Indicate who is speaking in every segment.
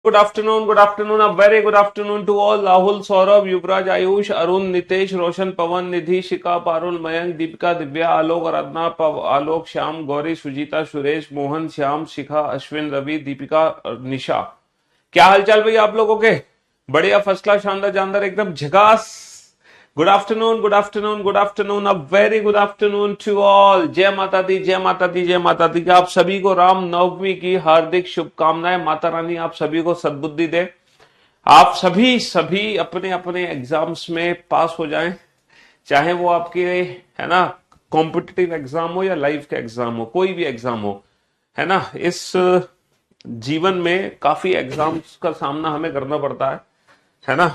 Speaker 1: Good afternoon, a very good afternoon to all. Rahul, Saurabh, Yuvraj, Ayush, Arun, Nitesh, Roshan, Pawan, Nidhi, Shika, Parul, Mayank, Deepika, Divya, Alok, Aradhana, Alok, Shyam, Gauri, Sujita, Suresh, Mohan, Shyam, Shikha, Ashwin, Ravi, Deepika और निशा। क्या हालचाल भैया आप लोगों के? बढ़िया, first class, शानदार जानदार, एकदम झकास। Good afternoon, good afternoon, good afternoon, a very good afternoon to all. जय माता दी, जय माता दी, जय माता दी। आप सभी को राम नवमी की हार्दिक शुभकामनाएं। माता रानी आप सभी को सद्बुद्धि दे, आप सभी सभी अपने अपने एग्जाम्स में पास हो जाएं, चाहे वो आपके है ना कॉम्पिटिटिव एग्जाम हो या लाइफ का एग्जाम हो, कोई भी एग्जाम हो, है ना। इस जीवन में काफी एग्जाम्स का सामना हमें करना पड़ता है ना।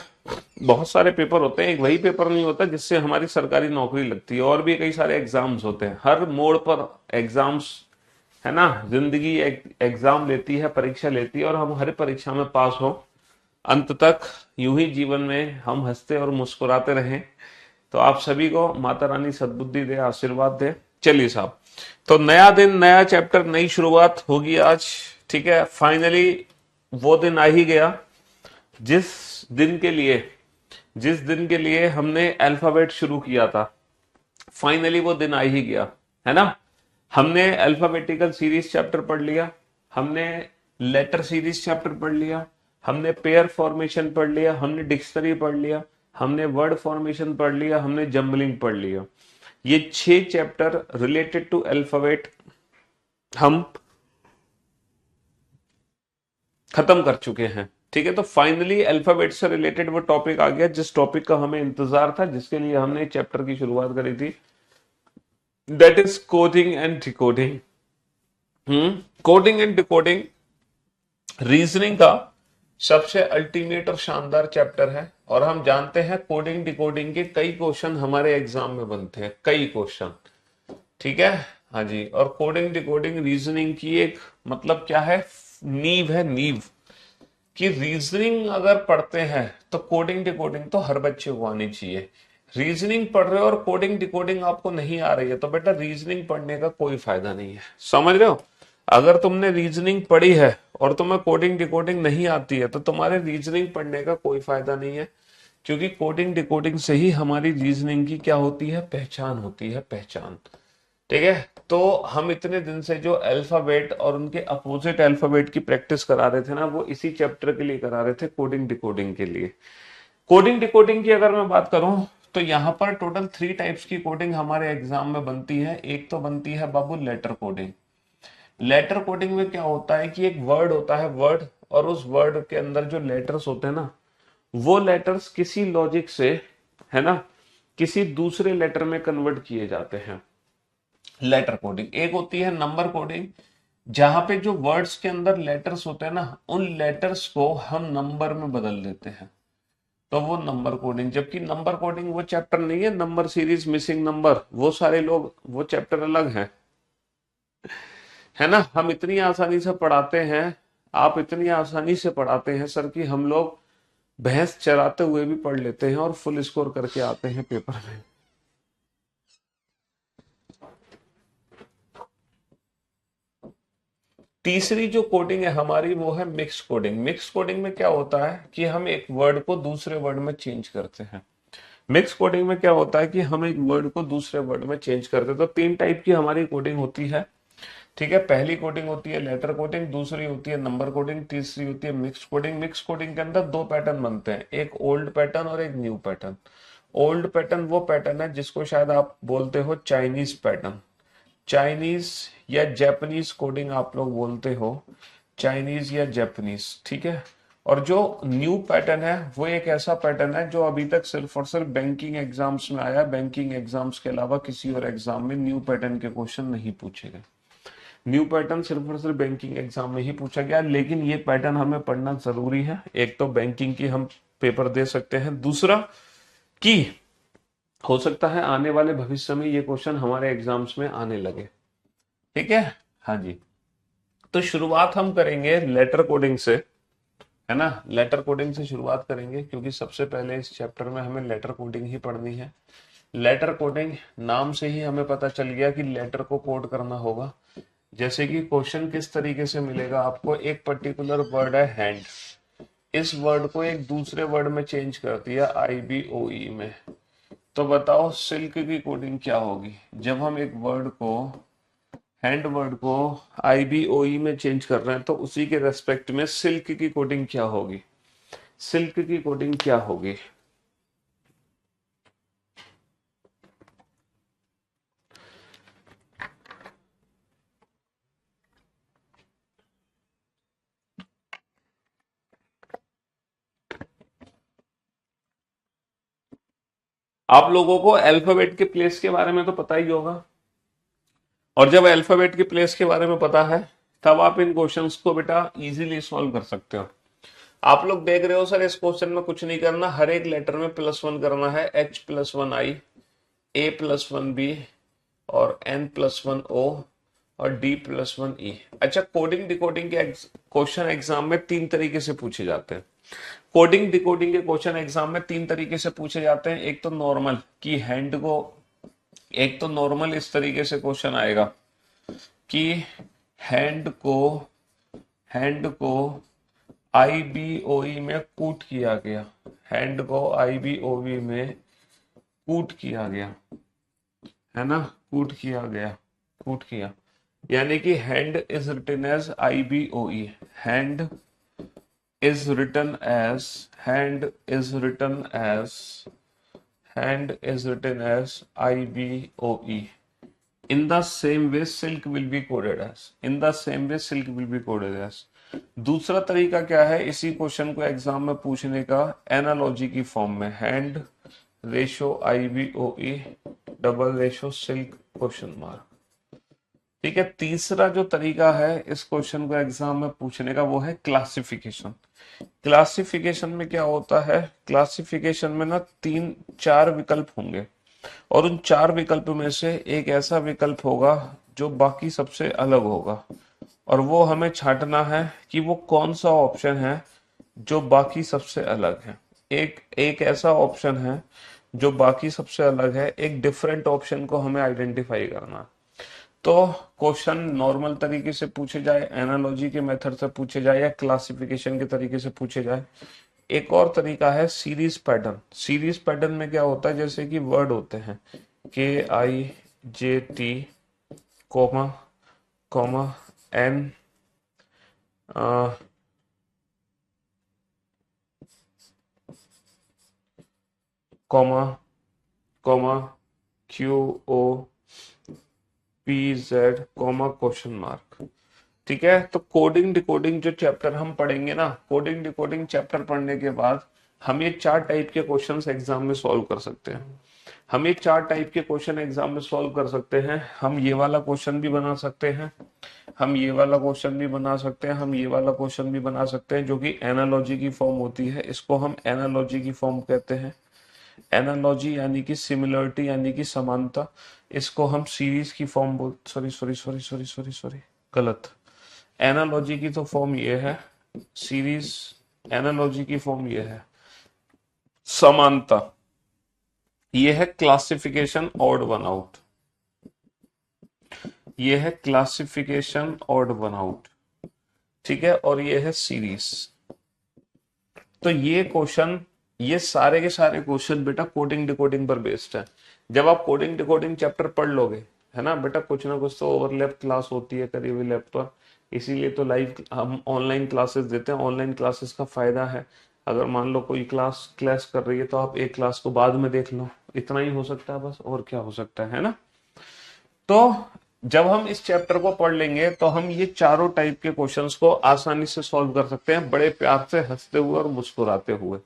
Speaker 1: बहुत सारे पेपर होते हैं, एक वही पेपर नहीं होता जिससे हमारी सरकारी नौकरी लगती है, और भी कई सारे एग्जाम्स होते हैं। हर मोड़ पर एग्जाम्स, है ना। जिंदगी एग्जाम लेती है, परीक्षा लेती है, और हम हर परीक्षा में पास हो अंत तक, यूं ही जीवन में हम हंसते और मुस्कुराते रहें। तो आप सभी को माता रानी सद्बुद्धि दे, आशीर्वाद दे। चलिए साहब, तो नया दिन, नया चैप्टर, नई शुरुआत होगी आज। ठीक है, फाइनली वो दिन आ ही गया जिस दिन के लिए हमने अल्फाबेट शुरू किया था। फाइनली वो दिन आ ही गया, है ना। हमने अल्फाबेटिकल सीरीज चैप्टर पढ़ लिया, हमने लेटर सीरीज चैप्टर पढ़ लिया, हमने पेयर फॉर्मेशन पढ़ लिया, हमने डिक्शनरी पढ़ लिया, हमने वर्ड फॉर्मेशन पढ़ लिया, हमने जम्बलिंग पढ़ लिया। ये 6 चैप्टर रिलेटेड टू अल्फाबेट हम खत्म कर चुके हैं। ठीक है, तो फाइनली अल्फाबेट से रिलेटेड वो टॉपिक आ गया जिस टॉपिक का हमें इंतजार था, जिसके लिए हमने चैप्टर की शुरुआत करी थी। That is coding and decoding. Coding and decoding reasoning का सबसे अल्टीमेट और शानदार चैप्टर है, और हम जानते हैं कोडिंग डिकोडिंग के कई क्वेश्चन हमारे एग्जाम में बनते हैं, कई क्वेश्चन। ठीक है, हाँ जी। और कोडिंग डिकोडिंग रीजनिंग की एक मतलब क्या है, नींव है, नींव कि रीजनिंग अगर पढ़ते हैं तो कोडिंग डिकोडिंग तो हर बच्चे को आनी चाहिए। रीजनिंग पढ़ रहे हो और कोडिंग डिकोडिंग आपको नहीं आ रही है तो बेटा रीजनिंग पढ़ने का कोई फायदा नहीं है, समझ रहे हो। अगर तुमने रीजनिंग पढ़ी है और तुम्हें कोडिंग डिकोडिंग नहीं आती है तो तुम्हारे रीजनिंग पढ़ने का कोई फायदा नहीं है, क्योंकि कोडिंग डिकोडिंग से ही हमारी रीजनिंग की क्या होती है, पहचान होती है, पहचान। ठीक है, तो हम इतने दिन से जो अल्फाबेट और उनके अपोजिट अल्फाबेट की प्रैक्टिस करा रहे थे ना, वो इसी चैप्टर के लिए करा रहे थे, कोडिंग डिकोडिंग के लिए। कोडिंग डिकोडिंग की अगर मैं बात करूं तो यहाँ पर टोटल 3 टाइप्स की कोडिंग हमारे एग्जाम में बनती है। एक तो बनती है बाबू लेटर कोडिंग। लेटर कोडिंग में क्या होता है कि एक वर्ड होता है, वर्ड, और उस वर्ड के अंदर जो लेटर्स होते हैं ना, वो लेटर्स किसी लॉजिक से, है ना, किसी दूसरे लेटर में कन्वर्ट किए जाते हैं। Letter coding. एक होती है नंबर कोडिंग, जहां पे जो वर्ड्स के अंदर लेटर्स होते हैं ना, उन लेटर्स को हम नंबर में बदल देते हैं, तो वो नंबर कोडिंग। जबकि नंबर कोडिंग वो चैप्टर नहीं है, नंबर सीरीज, मिसिंग नंबर, वो सारे लोग, वो चैप्टर अलग है ना। हम इतनी आसानी से पढ़ाते हैं, आप इतनी आसानी से पढ़ाते हैं सर कि हम लोग भैंस चराते हुए भी पढ़ लेते हैं और फुल स्कोर करके आते हैं पेपर में। तीसरी जो कोडिंग है हमारी वो है मिक्स कोडिंग। मिक्स कोडिंग में क्या होता है कि हम एक वर्ड को दूसरे वर्ड में चेंज करते हैं। मिक्स कोडिंग में क्या होता है कि हम एक वर्ड को दूसरे वर्ड में चेंज करते हैं। तो 3 टाइप की हमारी कोडिंग होती है। ठीक है, पहली कोडिंग होती है लेटर कोडिंग, दूसरी होती है नंबर कोडिंग, तीसरी होती है मिक्स कोडिंग। मिक्स कोडिंग के अंदर 2 पैटर्न बनते हैं, एक ओल्ड पैटर्न और एक न्यू पैटर्न। ओल्ड पैटर्न वो पैटर्न है जिसको शायद आप बोलते हो चाइनीज पैटर्न, चाइनीज या जापानीज कोडिंग आप लोग बोलते हो, चाइनीज या जापानीज। ठीक है, और जो न्यू पैटर्न है वो एक ऐसा पैटर्न है जो अभी तक सिर्फ और सिर्फ बैंकिंग एग्जाम्स में आया। बैंकिंग एग्जाम्स के अलावा किसी और एग्जाम में न्यू पैटर्न के क्वेश्चन नहीं पूछे गए। न्यू पैटर्न सिर्फ और सिर्फ बैंकिंग एग्जाम में ही पूछा गया, लेकिन ये पैटर्न हमें पढ़ना जरूरी है। एक तो बैंकिंग की हम पेपर दे सकते हैं, दूसरा कि हो सकता है आने वाले भविष्य में ये क्वेश्चन हमारे एग्जाम्स में आने लगे। ठीक है, हाँ जी। तो शुरुआत हम करेंगे लेटर कोडिंग से, है ना। लेटर कोडिंग से शुरुआत करेंगे क्योंकि सबसे पहले इस चैप्टर में हमें लेटर कोडिंग ही पढ़नी है। लेटर कोडिंग नाम से ही हमें पता चल गया कि लेटर को कोड करना होगा। जैसे कि क्वेश्चन किस तरीके से मिलेगा आपको, एक पर्टिकुलर वर्ड है हैंड, इस वर्ड को एक दूसरे वर्ड में चेंज कर दिया IBOE में, तो बताओ सिल्क की कोडिंग क्या होगी? जब हम एक वर्ड को, हैंड वर्ड को IBOE में चेंज कर रहे हैं तो उसी के रेस्पेक्ट में सिल्क की कोडिंग क्या होगी? सिल्क की कोडिंग क्या होगी? आप लोगों को अल्फाबेट के प्लेस के बारे में तो पता ही होगा, और जब अल्फाबेट की प्लेस के बारे में पता है तब आप इन क्वेश्चंस को बेटा इजीली सॉल्व कर सकते हो। आप लोग देख रहे हो सर इस क्वेश्चन में कुछ नहीं करना, हर एक लेटर में +1 करना है, H+1I, A+1B और N+1O और D+1E। अच्छा, कोडिंग डिकोडिंग के क्वेश्चन एग्जाम में तीन तरीके से पूछे जाते हैं। कोडिंग डिकोडिंग के क्वेश्चन एग्जाम में तीन तरीके से पूछे जाते हैं। एक तो नॉर्मल कि हैंड को, एक तो नॉर्मल इस तरीके से क्वेश्चन आएगा कि हैंड को, हैंड को IBOE में कूट किया गया, हैंड को IBOE में कूट किया गया, है ना, कूट किया गया, कूट किया, यानी कि hand is written as IBOE, hand is written as, hand is written as, hand is written as IBOE. In the same way silk will be coded as, in the same way silk will be coded as। दूसरा तरीका क्या है इसी question को exam में पूछने का? Analogy की फॉर्म में, hand ratio IBOE double ratio silk question mark. ठीक है, तीसरा जो तरीका है इस क्वेश्चन को एग्जाम में पूछने का वो है क्लासिफिकेशन। क्लासिफिकेशन में क्या होता है? क्लासिफिकेशन में ना तीन चार विकल्प होंगे और उन चार विकल्प में से एक ऐसा विकल्प होगा जो बाकी सबसे अलग होगा, और वो हमें छांटना है कि वो कौन सा ऑप्शन है जो बाकी सबसे अलग है। एक एक ऐसा ऑप्शन है जो बाकी सबसे अलग है, एक डिफरेंट ऑप्शन को हमें आइडेंटिफाई करना है। तो क्वेश्चन नॉर्मल तरीके से पूछे जाए, एनालॉजी के मेथड से पूछे जाए या क्लासिफिकेशन के तरीके से पूछे जाए। एक और तरीका है सीरीज पैटर्न। सीरीज पैटर्न में क्या होता है, जैसे कि वर्ड होते हैं KIJT comma comma N comma comma QO PZ comma question mark. ठीक है, तो कोडिंग डिकोडिंग जो चैप्टर हम पढ़ेंगे ना, कोडिंग डिकोडिंग चैप्टर पढ़ने के बाद हम ये चार टाइप के क्वेश्चंस एग्जाम में सॉल्व कर सकते हैं। हम ये चार टाइप के क्वेश्चन एग्जाम में सॉल्व कर सकते हैं। हम ये वाला क्वेश्चन भी बना सकते हैं, हम ये वाला क्वेश्चन भी बना सकते हैं, हम ये वाला क्वेश्चन भी बना सकते हैं, जो कि एनालॉजी की फॉर्म होती है। इसको हम एनालॉजी की फॉर्म कहते हैं। एनालॉजी यानी कि सिमिलरिटी यानी कि समानता। इसको हम सीरीज की फॉर्म बोल, sorry sorry sorry sorry sorry sorry गलत। एनालॉजी की तो फॉर्म ये है सीरीज, एनालॉजी की फॉर्म ये है समानता। ये है क्लासिफिकेशन ऑड वन आउट, ये है क्लासिफिकेशन ऑड वन आउट। ठीक है, और ये है सीरीज। तो ये क्वेश्चन, ये सारे के सारे क्वेश्चन बेटा कोडिंग डिकोडिंग पर बेस्ड है। जब आप कोडिंग डिकोडिंग चैप्टर पढ़ लोगे, है ना बेटा, कुछ ना कुछ तो ओवरलैप क्लास होती है करीबी लैब पर, इसीलिए तो लाइव हम ऑनलाइन क्लासेस देते हैं। ऑनलाइन क्लासेस का फायदा है, अगर मान लो कोई क्लास क्लैश कर रही है तो आप एक क्लास को बाद में देख लो, इतना ही हो सकता है बस, और क्या हो सकता है ना। तो जब हम इस चैप्टर को पढ़ लेंगे तो हम ये चारों टाइप के क्वेश्चंस को आसानी से सॉल्व कर सकते हैं, बड़े प्यार से, हंसते हुए और मुस्कुराते हुए।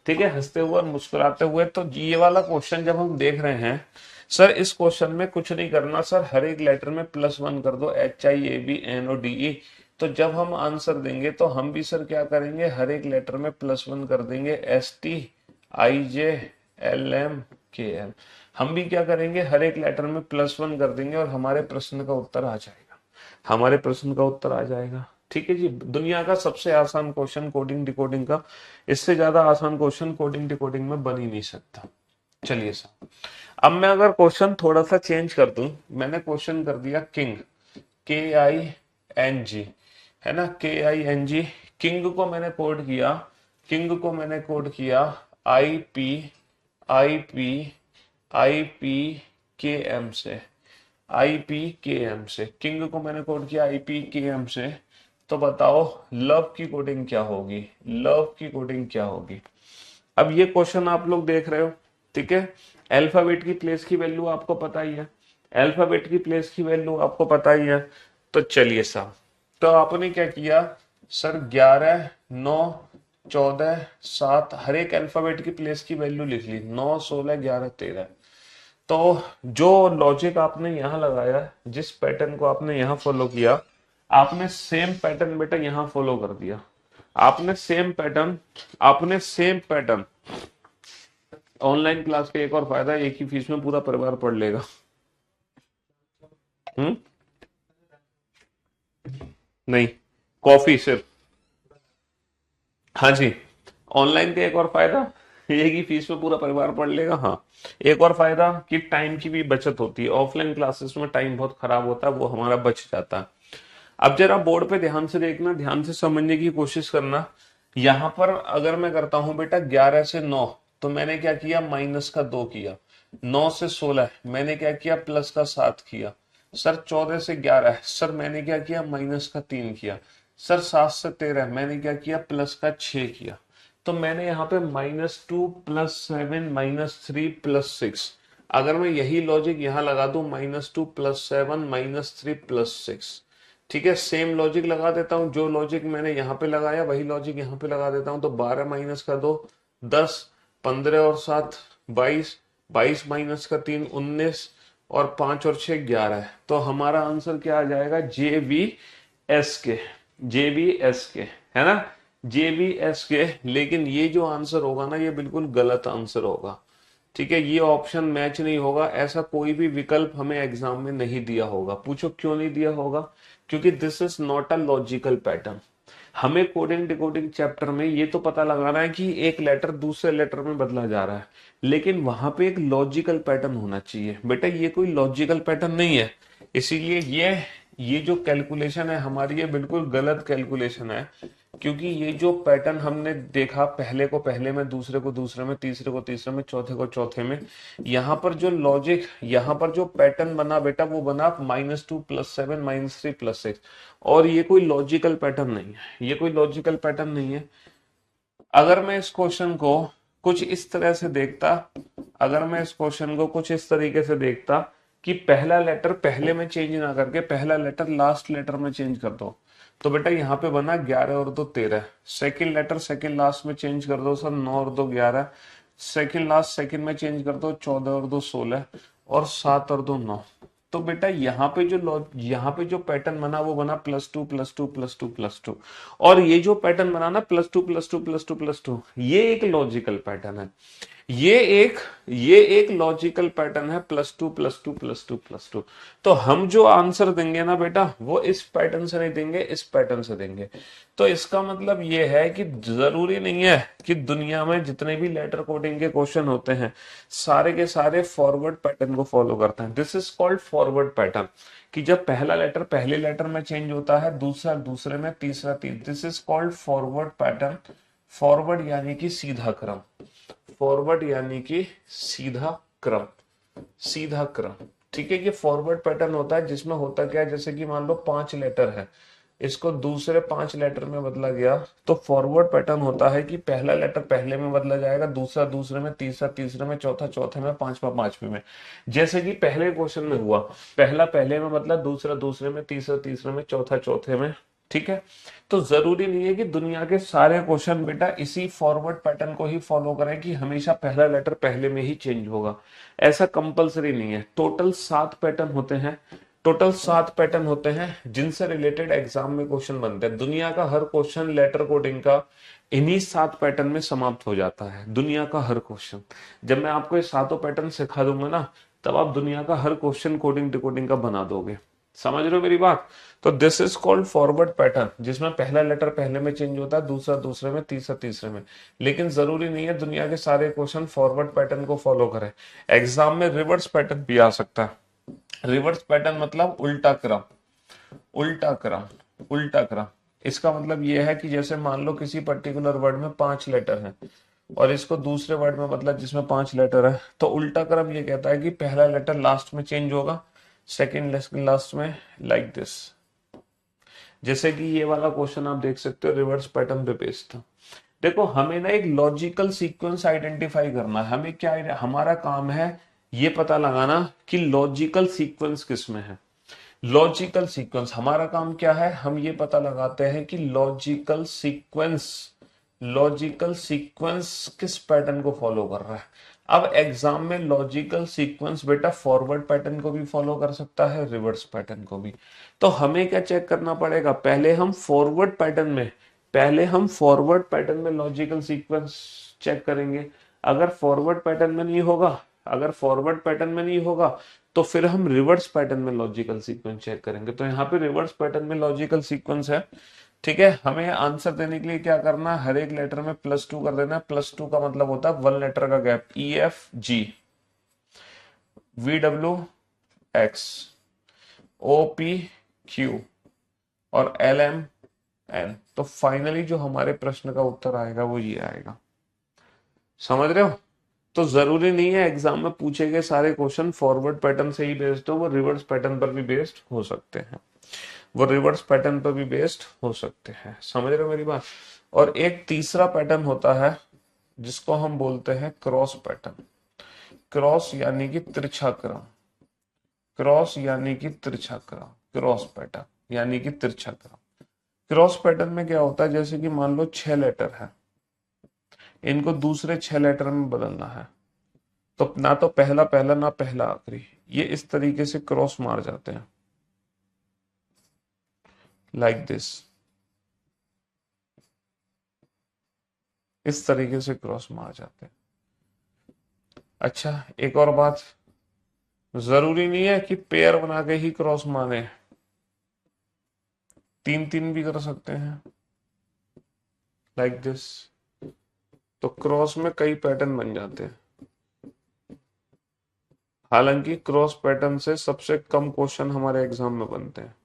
Speaker 1: ठीक है, हंसते हुए और मुस्कुराते हुए। तो ये वाला क्वेश्चन जब हम देख रहे हैं, सर इस क्वेश्चन में कुछ नहीं करना सर, हर एक लेटर में +1 कर दो, HIABNODE। तो जब हम आंसर देंगे तो हम भी सर क्या करेंगे, हर एक लेटर में +1 कर देंगे, STIJLMKL। हम भी क्या करेंगे, हर एक लेटर में +1 कर देंगे और हमारे प्रश्न का उत्तर आ जाएगा, हमारे प्रश्न का उत्तर आ जाएगा। ठीक है जी, दुनिया का सबसे आसान क्वेश्चन कोडिंग डिकोडिंग का, इससे ज्यादा आसान क्वेश्चन कोडिंग डिकोडिंग में बन ही नहीं सकता। चलिए साहब, अब मैं अगर क्वेश्चन थोड़ा सा चेंज कर दूं, मैंने क्वेश्चन कर दिया किंग, KING, है ना, KING। किंग को मैंने कोड किया किंग को मैंने कोड किया I P I P I P के एम से, आई पी के एम से, किंग को मैंने कोड किया आई पी के एम से। तो बताओ लव की कोडिंग क्या होगी, लव की कोडिंग क्या होगी। अब ये क्वेश्चन आप लोग देख रहे हो, ठीक है। अल्फाबेट की प्लेस की वैल्यू आपको पता ही है, अल्फाबेट की प्लेस की वैल्यू आपको पता ही है। तो चलिए साहब, तो आपने क्या किया सर, 11 9 14 7 हर एक अल्फाबेट की प्लेस की वैल्यू लिख ली, 9 16 11 13। तो जो लॉजिक आपने यहां लगाया, जिस पैटर्न को आपने यहां फॉलो किया, आपने सेम पैटर्न बेटा यहां फॉलो कर दिया। आपने सेम पैटर्न, आपने सेम पैटर्न। ऑनलाइन क्लास का एक और फायदा, एक ही फीस में पूरा परिवार पढ़ लेगा। हम्म, नहीं, कॉफी सिर्फ। हाँ जी, ऑनलाइन का एक और फायदा, एक ही फीस में पूरा परिवार पढ़ लेगा। हाँ, एक और फायदा कि टाइम की भी बचत होती है। ऑफलाइन क्लासेस में टाइम बहुत खराब होता है, वो हमारा बच जाता है। अब जरा बोर्ड पे ध्यान से देखना, ध्यान से समझने की कोशिश करना। यहां पर अगर मैं करता हूं बेटा 11 से 9, तो मैंने क्या किया, माइनस का 2 किया। 9 से 16 मैंने क्या किया, प्लस का 7 किया। सर 14 से 11 सर मैंने क्या किया, माइनस का 3 किया। सर 7 से 13 मैंने क्या किया, प्लस का 6 किया। तो मैंने यहाँ पे -2 +7 -3 +6, अगर मैं यही लॉजिक यहाँ लगा दूं, -2 +7 -3 +6, ठीक है। सेम लॉजिक लगा देता हूं, जो लॉजिक मैंने यहाँ पे लगाया वही लॉजिक यहाँ पे लगा देता हूं। तो 12 माइनस का 2 10, 15 और 7 22, 22 माइनस का 3 19, और 5 और 6 11 है। तो हमारा आंसर क्या आ जाएगा, जे बी एस के, जे बी एस के, है ना, जे बी एस के। लेकिन ये जो आंसर होगा ना, ये बिल्कुल गलत आंसर होगा, ठीक है। ये ऑप्शन मैच नहीं होगा, ऐसा कोई भी विकल्प हमें एग्जाम में नहीं दिया होगा। पूछो क्यों नहीं दिया होगा, क्योंकि this is not a logical pattern. हमें कोडिंग डिकोडिंग चैप्टर में ये तो पता लगाना है कि एक लेटर दूसरे लेटर में बदला जा रहा है, लेकिन वहां पे एक लॉजिकल पैटर्न होना चाहिए। बेटा ये कोई लॉजिकल पैटर्न नहीं है, इसीलिए ये जो कैलकुलेशन है हमारी, ये बिल्कुल गलत कैलकुलेशन है। क्योंकि ये जो पैटर्न हमने देखा, पहले को पहले में, दूसरे को दूसरे में, तीसरे को तीसरे में, चौथे को चौथे में, यहाँ पर जो लॉजिक, यहाँ पर जो पैटर्न बना बेटा, वो बना -2 +7 -3 +6। और ये कोई लॉजिकल पैटर्न नहीं है, ये कोई लॉजिकल पैटर्न नहीं है। अगर मैं इस क्वेश्चन को कुछ इस तरह से देखता, अगर मैं इस क्वेश्चन को कुछ इस तरीके से देखता कि पहला लेटर पहले में चेंज ना करके पहला लेटर लास्ट लेटर में चेंज कर दो, तो बेटा यहाँ पे बना 11 और 2 13। सेकंड लेटर सेकंड लास्ट में चेंज कर दो सर, 9 और 2 11। सेकंड लास्ट सेकंड में चेंज कर दो, 14 और 2 16, और 7 और 2 9। तो बेटा यहाँ पे जो पैटर्न बना, वो बना +2 +2 +2 +2। और ये जो पैटर्न बना ना, +2 +2 +2 +2, ये एक लॉजिकल पैटर्न है। ये एक ये एक लॉजिकल पैटर्न है, +2 +2 +2 +2। तो हम जो आंसर देंगे ना बेटा, वो इस पैटर्न से नहीं देंगे, इस पैटर्न से देंगे। तो इसका मतलब ये है कि जरूरी नहीं है कि दुनिया में जितने भी लेटर कोडिंग के क्वेश्चन होते हैं, सारे के सारे फॉरवर्ड पैटर्न को फॉलो करते हैं। This is called forward pattern, कि जब पहला लेटर पहले लेटर में चेंज होता है, दूसरा दूसरे में, तीसरा this is called forward pattern. Forward यानी कि सीधा क्रम, फॉरवर्ड यानी कि सीधा क्रम, सीधा क्रम, ठीक है। ये फॉरवर्ड पैटर्न होता है, जिसमें होता क्या है, जैसे कि मान लो 5 लेटर है, इसको दूसरे 5 लेटर में बदला गया, तो फॉरवर्ड पैटर्न होता है कि पहला लेटर पहले में बदला जाएगा, दूसरा दूसरे में, तीसरा तीसरे में, चौथा चौथे में, पांचवा पांचवे में। जैसे कि पहले क्वेश्चन में हुआ, पहला पहले में बदला, दूसरा दूसरे में, तीसरा तीसरे में, चौथा चौथे में, ठीक है। तो जरूरी नहीं है कि दुनिया के सारे क्वेश्चन बेटा इसी फॉरवर्ड पैटर्न को ही फॉलो करें, कि हमेशा पहला लेटर पहले में ही चेंज होगा, ऐसा कंपलसरी नहीं है। टोटल 7 पैटर्न होते हैं, टोटल 7 पैटर्न होते हैं जिनसे रिलेटेड एग्जाम में क्वेश्चन बनते हैं। दुनिया का हर क्वेश्चन लेटर कोडिंग का इन्हीं 7 पैटर्न में समाप्त हो जाता है, दुनिया का हर क्वेश्चन। जब मैं आपको ये सातों पैटर्न सिखा दूंगा ना, तब आप दुनिया का हर क्वेश्चन कोडिंग डिकोडिंग का बना दोगे। समझ रहे हो मेरी बात। तो this is called forward pattern, जिसमें पहला लेटर पहले में चेंज होता है, दूसरा दूसरे में, तीसरा तीसरे में। लेकिन जरूरी नहीं है दुनिया के सारे क्वेश्चन फॉरवर्ड पैटर्न को फॉलो करें। एग्जाम में रिवर्स पैटर्न भी आ सकता है। रिवर्स पैटर्न मतलब उल्टा क्रम, उल्टा क्रम, उल्टा क्रम, इसका मतलब ये है कि जैसे मान लो किसी पर्टिकुलर वर्ड में 5 लेटर हैं और इसको दूसरे वर्ड में मतलब जिसमें 5 लेटर है, तो उल्टा क्रम ये कहता है कि पहला लेटर लास्ट में चेंज होगा, सेकेंड लास्ट में, लाइक दिस। जैसे कि ये वाला क्वेश्चन आप देख सकते हो, रिवर्स पैटर्न पे बेस्ड था। देखो हमें ना एक लॉजिकल सीक्वेंस आइडेंटिफाई करना है, हमें क्या, हमारा काम है ये पता लगाना कि लॉजिकल सीक्वेंस किस में है। लॉजिकल सीक्वेंस हमारा काम क्या है, हम ये पता लगाते हैं कि लॉजिकल सीक्वेंस किस पैटर्न को फॉलो कर रहा है। अब एग्जाम में लॉजिकल सीक्वेंस बेटा फॉरवर्ड पैटर्न को भी फॉलो कर सकता है, रिवर्स पैटर्न को भी। तो हमें क्या चेक करना पड़ेगा, पहले हम फॉरवर्ड पैटर्न में लॉजिकल सीक्वेंस चेक करेंगे। अगर फॉरवर्ड पैटर्न में नहीं होगा, तो फिर हम रिवर्स पैटर्न में लॉजिकल सीक्वेंस चेक करेंगे। तो यहाँ पे रिवर्स पैटर्न में लॉजिकल सीक्वेंस है, ठीक है। हमें आंसर देने के लिए क्या करना है, हर एक लेटर में +2 कर देना है। +2 का मतलब होता है 1 लेटर का गैप, EFG, VWX, OPQ और LMN। तो फाइनली जो हमारे प्रश्न का उत्तर आएगा वो ये आएगा। समझ रहे हो? तो जरूरी नहीं है एग्जाम में पूछे गए सारे क्वेश्चन फॉरवर्ड पैटर्न से ही बेस्ड हो, वो रिवर्स पैटर्न पर भी बेस्ड हो सकते हैं, समझ रहे हो मेरी बात? और एक तीसरा पैटर्न होता है जिसको हम बोलते हैं क्रॉस पैटर्न। क्रॉस यानी कि तिरछा क्रम, क्रॉस पैटर्न यानी कि तिरछा क्रम। क्रॉस पैटर्न में क्या होता है, जैसे कि मान लो 6 लेटर है, इनको दूसरे 6 लेटर में बदलना है, तो ना तो पहला पहला ना पहला आखिरी, ये इस तरीके से क्रॉस मार जाते हैं, लाइक दिस, इस तरीके से क्रॉस मार जाते हैं। अच्छा एक और बात, जरूरी नहीं है कि पेयर बना के ही क्रॉस मारे, 3-3 भी कर सकते हैं, लाइक दिस। तो क्रॉस में कई पैटर्न बन जाते हैं। हालांकि क्रॉस पैटर्न से सबसे कम क्वेश्चन हमारे एग्जाम में बनते हैं।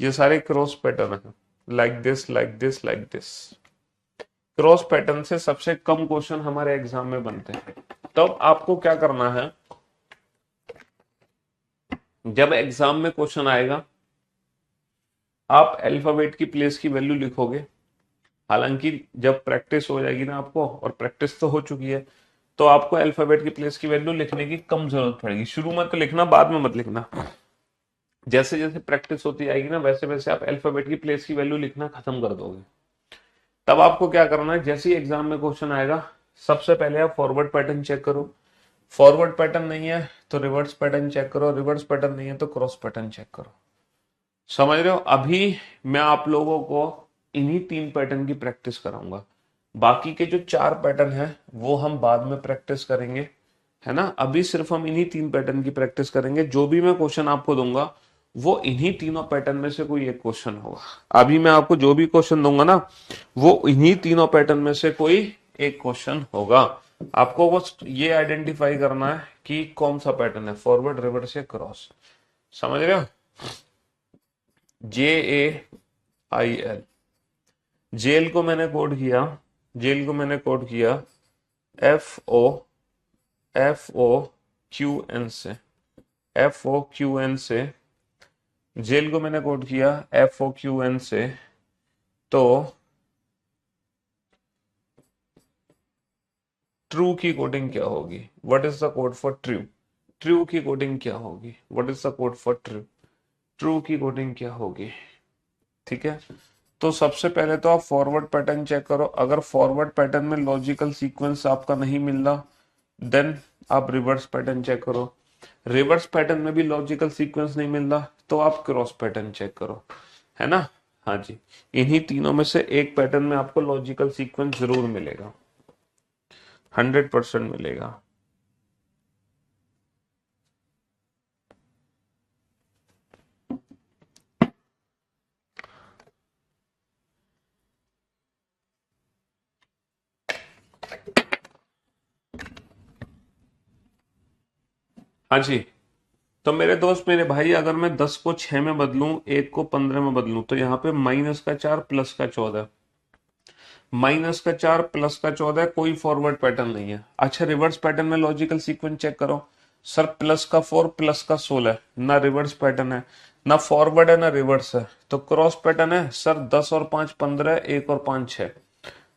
Speaker 1: ये सारे क्रॉस पैटर्न है, like this, like this, like this. Cross pattern से सबसे कम क्वेश्चन हमारे एग्जाम में बनते हैं। तो आपको क्या करना है, जब एग्जाम में क्वेश्चन आएगा आप अल्फाबेट की प्लेस की वैल्यू लिखोगे। हालांकि जब प्रैक्टिस हो जाएगी ना आपको, और प्रैक्टिस तो हो चुकी है, तो आपको अल्फाबेट की प्लेस की वैल्यू लिखने की कम जरूरत पड़ेगी। शुरू में तो लिखना, बाद में मत लिखना। जैसे जैसे प्रैक्टिस होती आएगी ना, वैसे वैसे आप अल्फाबेट की प्लेस की वैल्यू लिखना खत्म कर दोगे। तब आपको क्या करना है, जैसे ही एग्जाम में क्वेश्चन आएगा सबसे पहले आप फॉरवर्ड पैटर्न चेक करो, फॉरवर्ड पैटर्न नहीं है तो रिवर्स पैटर्न चेक करो, रिवर्स पैटर्न नहीं है तो क्रॉस पैटर्न चेक करो। समझ रहे हो? अभी मैं आप लोगों को इन्हीं 3 पैटर्न की प्रैक्टिस कराऊंगा, बाकी के जो 4 पैटर्न है वो हम बाद में प्रैक्टिस करेंगे, है ना। अभी सिर्फ हम इन्हीं 3 पैटर्न की प्रैक्टिस करेंगे। जो भी मैं क्वेश्चन आपको दूंगा वो इन्हीं तीनों पैटर्न में से कोई एक क्वेश्चन होगा। अभी मैं आपको जो भी क्वेश्चन दूंगा ना, वो इन्हीं तीनों पैटर्न में से कोई एक क्वेश्चन होगा। आपको बस ये आइडेंटिफाई करना है कि कौन सा पैटर्न है, फॉरवर्ड, रिवर्स या क्रॉस। समझ रहे हो? JAIL, जेल को मैंने कोड किया FOQN से, जेल को मैंने कोड किया FOQN से। तो ट्रू की कोडिंग क्या होगी, what is the code for true? True की कोडिंग क्या होगी, what is the code for true? True की कोडिंग क्या होगी? ठीक है। तो सबसे पहले तो आप फॉरवर्ड पैटर्न चेक करो। अगर फॉरवर्ड पैटर्न में लॉजिकल सीक्वेंस आपका नहीं मिल रहा, देन आप रिवर्स पैटर्न चेक करो। रिवर्स पैटर्न में भी लॉजिकल सीक्वेंस नहीं मिल रहा तो आप क्रॉस पैटर्न चेक करो, है ना। हाँ जी, इन्हीं तीनों में से एक पैटर्न में आपको लॉजिकल सीक्वेंस जरूर मिलेगा, 100% मिलेगा। हाँ जी, तो मेरे दोस्त मेरे भाई, अगर मैं 10 को 6 में बदलूं, 1 को 15 में बदलूं, तो यहाँ पे -4 +14, -4 +14, कोई फॉरवर्ड पैटर्न नहीं है। अच्छा, रिवर्स पैटर्न में लॉजिकल सीक्वेंस चेक करो। सर +4 +16, ना रिवर्स पैटर्न है, ना फॉरवर्ड है, ना रिवर्स है, तो क्रॉस पैटर्न है। सर 10 और 5 15, 1 और 5 6,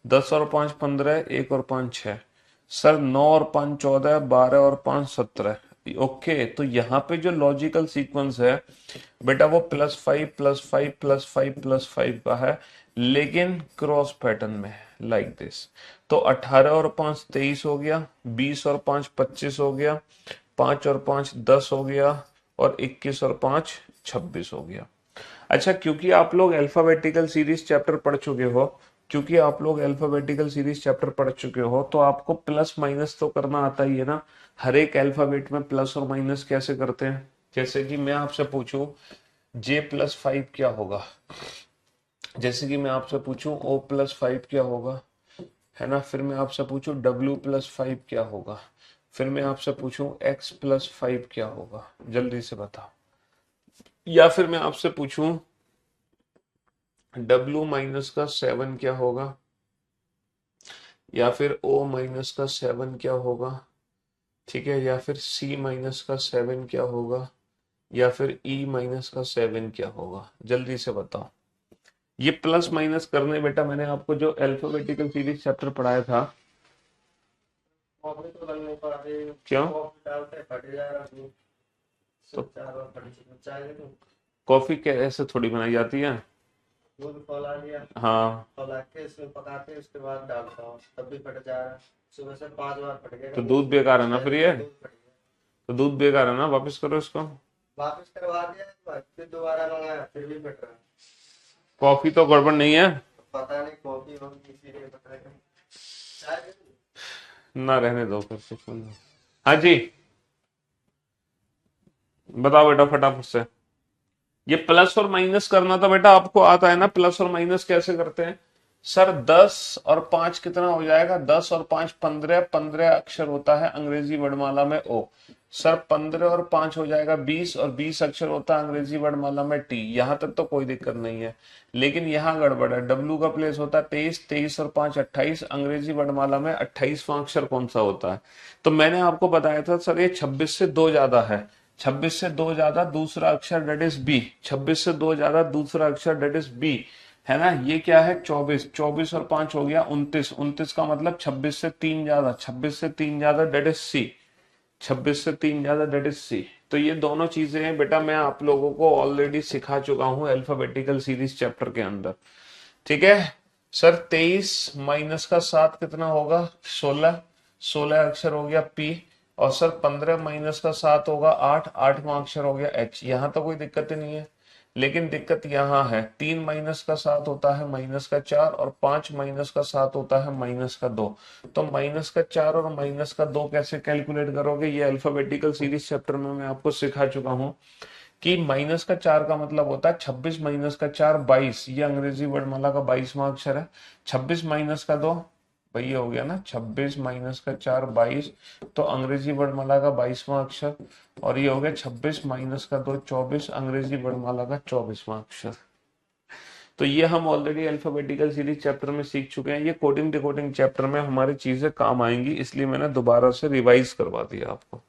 Speaker 1: 10 और 5 15, 1 और 5 6। सर 9 और 5 14, 12 और 5 17। ओके, तो यहाँ पे जो लॉजिकल सीक्वेंस है बेटा, वो +5 +5 +5 +5 का है, लेकिन क्रॉस पैटर्न में है, लाइक दिस। तो 18 और 5 23 हो गया, 20 और 5 25 हो गया, 5 और 5 10 हो गया, और 21 और 5 26 हो गया। अच्छा, क्योंकि आप लोग अल्फाबेटिकल सीरीज चैप्टर पढ़ चुके हो, क्योंकि आप लोग अल्फाबेटिकल सीरीज चैप्टर पढ़ चुके हो, तो आपको प्लस माइनस तो करना आता ही है ना। हर एक अल्फाबेट में प्लस और माइनस कैसे करते हैं। जैसे कि मैं आपसे पूछूं J+5 क्या होगा, जैसे कि मैं आपसे पूछूं O+5 क्या होगा, है ना। फिर मैं आपसे पूछूं W+5 क्या होगा, फिर मैं आपसे पूछूं X+5 क्या होगा, जल्दी से बताओ। या फिर मैं आपसे पूछूं W-7 क्या होगा, या फिर O-7 क्या होगा, ठीक है, या फिर C-7 क्या होगा, या फिर E-7 क्या होगा, जल्दी से बताओ। ये प्लस माइनस करने बेटा, मैंने आपको जो अल्फाबेटिकल सीरीज चैप्टर पढ़ाया था। कॉफी तो लगने पा रही, क्यों कॉफी डालते फट जाएगा दूध, तो चार बार फट चाहिए तो। कॉफी कैसे थोड़ी बनाई जाती है। दूध खौला लिया, हाँ, खौला के इसमें पकाते, उसके बाद डालता हूँ, तब भी फट जाएगा। सुबह से 5 बार फट गया, तो दूध बेकार है ना फिर ये। दूध फट गया, तो दूध बेकार है ना, वापस करो इसको। वापस करवा दिया, फिर दोबारा मंगाया, फिर भी फट रहा। कॉफी तो गड़बड़ नहीं है, पता नहीं कॉफी होगी इसीलिए बता रहे। ना रहने दो फिर से। हाँ जी, बताओ बेटा फटाफट से। ये प्लस और माइनस करना तो बेटा आपको आता है ना, प्लस और माइनस कैसे करते हैं। सर 10 और 5 कितना हो जाएगा, 10 और 5 15, 15 अक्षर होता है अंग्रेजी वर्णमाला में ओ। सर 15 और 5 हो जाएगा 20, और 20 अक्षर होता है अंग्रेजी वर्णमाला में टी। यहां तक तो कोई दिक्कत नहीं है, लेकिन यहाँ गड़बड़ है। डब्ल्यू का प्लेस होता है 23, 23 और 5 28, अंग्रेजी वर्णमाला में 28वां अक्षर कौन सा होता है। तो मैंने आपको बताया था सर, ये 26 से 2 ज्यादा है, 26 से 2 ज्यादा दूसरा अक्षर डेट इज बी, 26 से 2 ज्यादा दूसरा अक्षर डेट इज बी, है ना। ये क्या है 24, 24 और 5 हो गया 29, 29 का मतलब 26 से 3 ज्यादा, 26 से 3 ज्यादा डेट इज सी, 26 से 3 ज्यादा डेट इज सी। तो ये दोनों चीजें हैं बेटा, मैं आप लोगों को ऑलरेडी सिखा चुका हूं अल्फाबेटिकल सीरीज चैप्टर के अंदर, ठीक है। सर 23 माइनस का 7 कितना होगा 16, 16 अक्षर हो गया पी। और सर 15 माइनस का 7 होगा 8, 8वां अक्षर हो गया एच। यहाँ तो कोई दिक्कत ही नहीं है, लेकिन दिक्कत यहाँ है 3 माइनस का 7 होता है -4, और 5 माइनस का 7 होता है -2। तो -4 और -2 कैसे कैलकुलेट करोगे, ये अल्फाबेटिकल सीरीज चैप्टर में मैं आपको सिखा चुका हूँ कि -4 का मतलब होता है 26 -4 22, ये अंग्रेजी वर्णमाला का 22वां अक्षर है। 26 -2 भाई ये हो गया ना, 26 -4 22, तो अंग्रेजी वर्णमाला का 22वां अक्षर। और ये हो गया 26 -2 24, अंग्रेजी वर्णमाला का 24वां अक्षर। तो ये हम ऑलरेडी अल्फाबेटिकल सीरीज चैप्टर में सीख चुके हैं, ये कोडिंग डिकोडिंग चैप्टर में हमारी चीजें काम आएंगी, इसलिए मैंने दोबारा से रिवाइज करवा दिया आपको।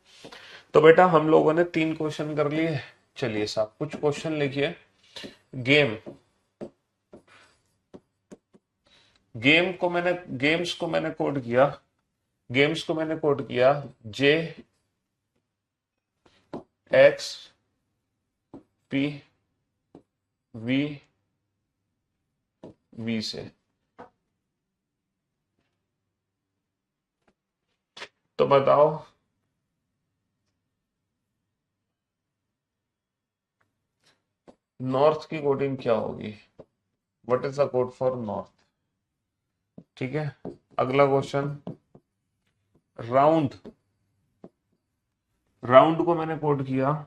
Speaker 1: तो बेटा हम लोगों ने 3 क्वेश्चन कर लिए। चलिए साहब कुछ क्वेश्चन लिखिए। गेम, गेम्स को मैंने कोड किया, गेम्स को मैंने कोड किया JXPV से। तो बताओ नॉर्थ की कोडिंग क्या होगी, what is the code for north. ठीक है, अगला क्वेश्चन राउंड, राउंड को मैंने कोड किया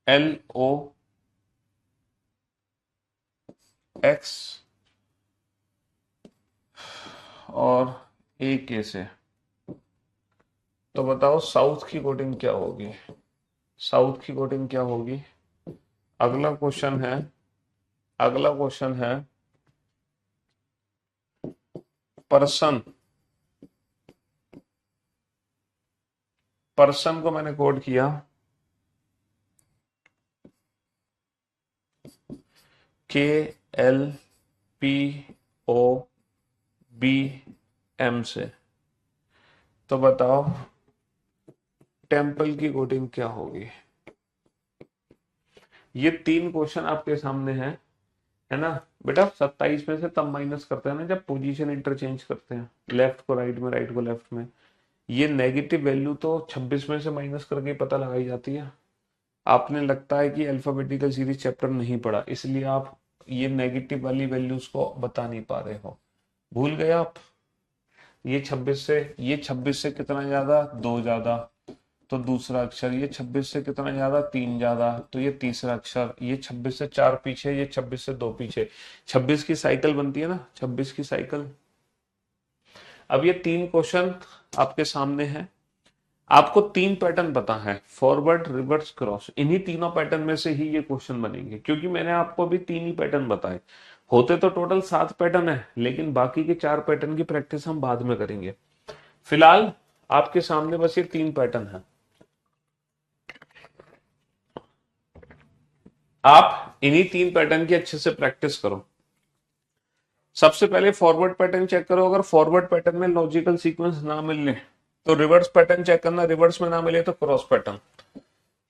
Speaker 1: LOX और AK से। तो बताओ साउथ की कोडिंग क्या होगी, साउथ की कोडिंग क्या होगी? अगला क्वेश्चन है, अगला क्वेश्चन है पर्सन। पर्सन को मैंने कोड किया KLPOBM से। तो बताओ टेम्पल की कोडिंग क्या होगी? ये तीन क्वेश्चन आपके सामने है ना बेटा? 27 में से तब माइनस करते हैं ना जब पोजीशन इंटरचेंज करते हैं, लेफ्ट को राइट में, राइट को लेफ्ट में। ये नेगेटिव वैल्यू तो 26 में से माइनस करके ही पता लगाई जाती है। आपने लगता है कि अल्फाबेटिकल सीरीज चैप्टर नहीं पढ़ा, इसलिए आप ये नेगेटिव वाली वैल्यूज को बता नहीं पा रहे हो, भूल गए आप। ये 26 से कितना ज्यादा? 2 ज्यादा, तो दूसरा अक्षर। ये 26 से कितना ज्यादा? 3 ज्यादा, तो ये तीसरा अक्षर। ये 26 से 4 पीछे, ये 26 से 2 पीछे। 26 की साइकिल बनती है ना, 26 की साइकिल। अब ये तीन क्वेश्चन आपके सामने है। आपको तीन पैटर्न पता है, फॉरवर्ड, रिवर्स, क्रॉस। इन्हीं तीनों पैटर्न में से ही ये क्वेश्चन बनेंगे, क्योंकि मैंने आपको अभी तीन ही पैटर्न बताए। होते तो टोटल 7 पैटर्न है, लेकिन बाकी के 4 पैटर्न की प्रैक्टिस हम बाद में करेंगे। फिलहाल आपके सामने बस ये तीन पैटर्न है। आप इन्हीं तीन पैटर्न की अच्छे से प्रैक्टिस करो। सबसे पहले फॉरवर्ड पैटर्न चेक करो। अगर फॉरवर्ड पैटर्न में लॉजिकल सीक्वेंस ना मिलने तो रिवर्स पैटर्न चेक करना, रिवर्स में ना मिले तो क्रॉस पैटर्न।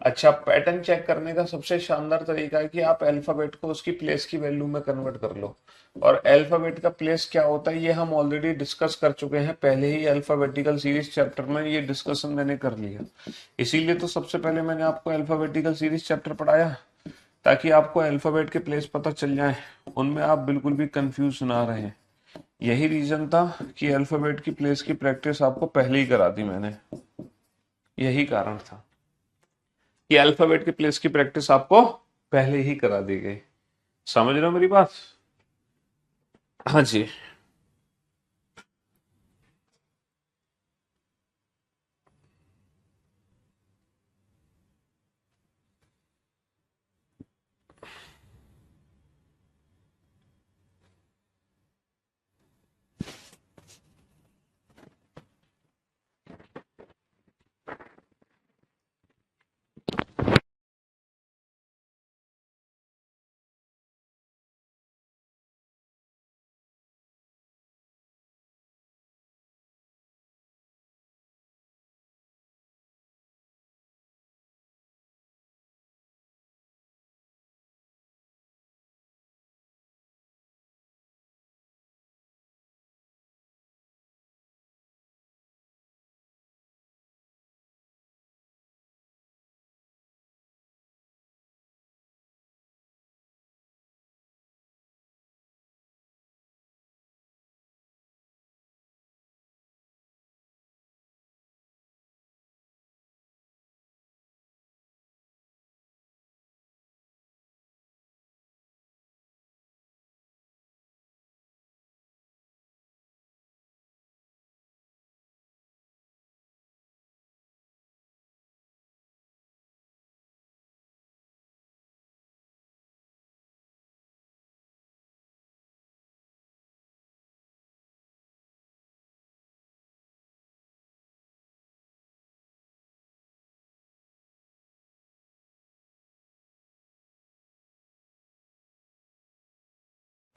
Speaker 1: अच्छा, पैटर्न चेक करने का सबसे शानदार तरीका है कि आप अल्फाबेट को उसकी प्लेस की वैल्यू में कन्वर्ट कर लो। और अल्फाबेट का प्लेस क्या होता है ये हम ऑलरेडी डिस्कस कर चुके हैं पहले ही अल्फाबेटिकल सीरीज चैप्टर में, ये डिस्कशन मैंने कर लिया। इसीलिए तो सबसे पहले मैंने आपको अल्फाबेटिकल सीरीज चैप्टर पढ़ाया, ताकि आपको अल्फाबेट के प्लेस पता चल जाए, उनमें आप बिल्कुल भी कंफ्यूज ना रहे। यही रीजन था कि अल्फाबेट की प्लेस की प्रैक्टिस आपको पहले ही करा दी मैंने, यही कारण था कि अल्फाबेट के प्लेस की प्रैक्टिस आपको पहले ही करा दी गई। समझ रहे हो मेरी बात? हाँ जी।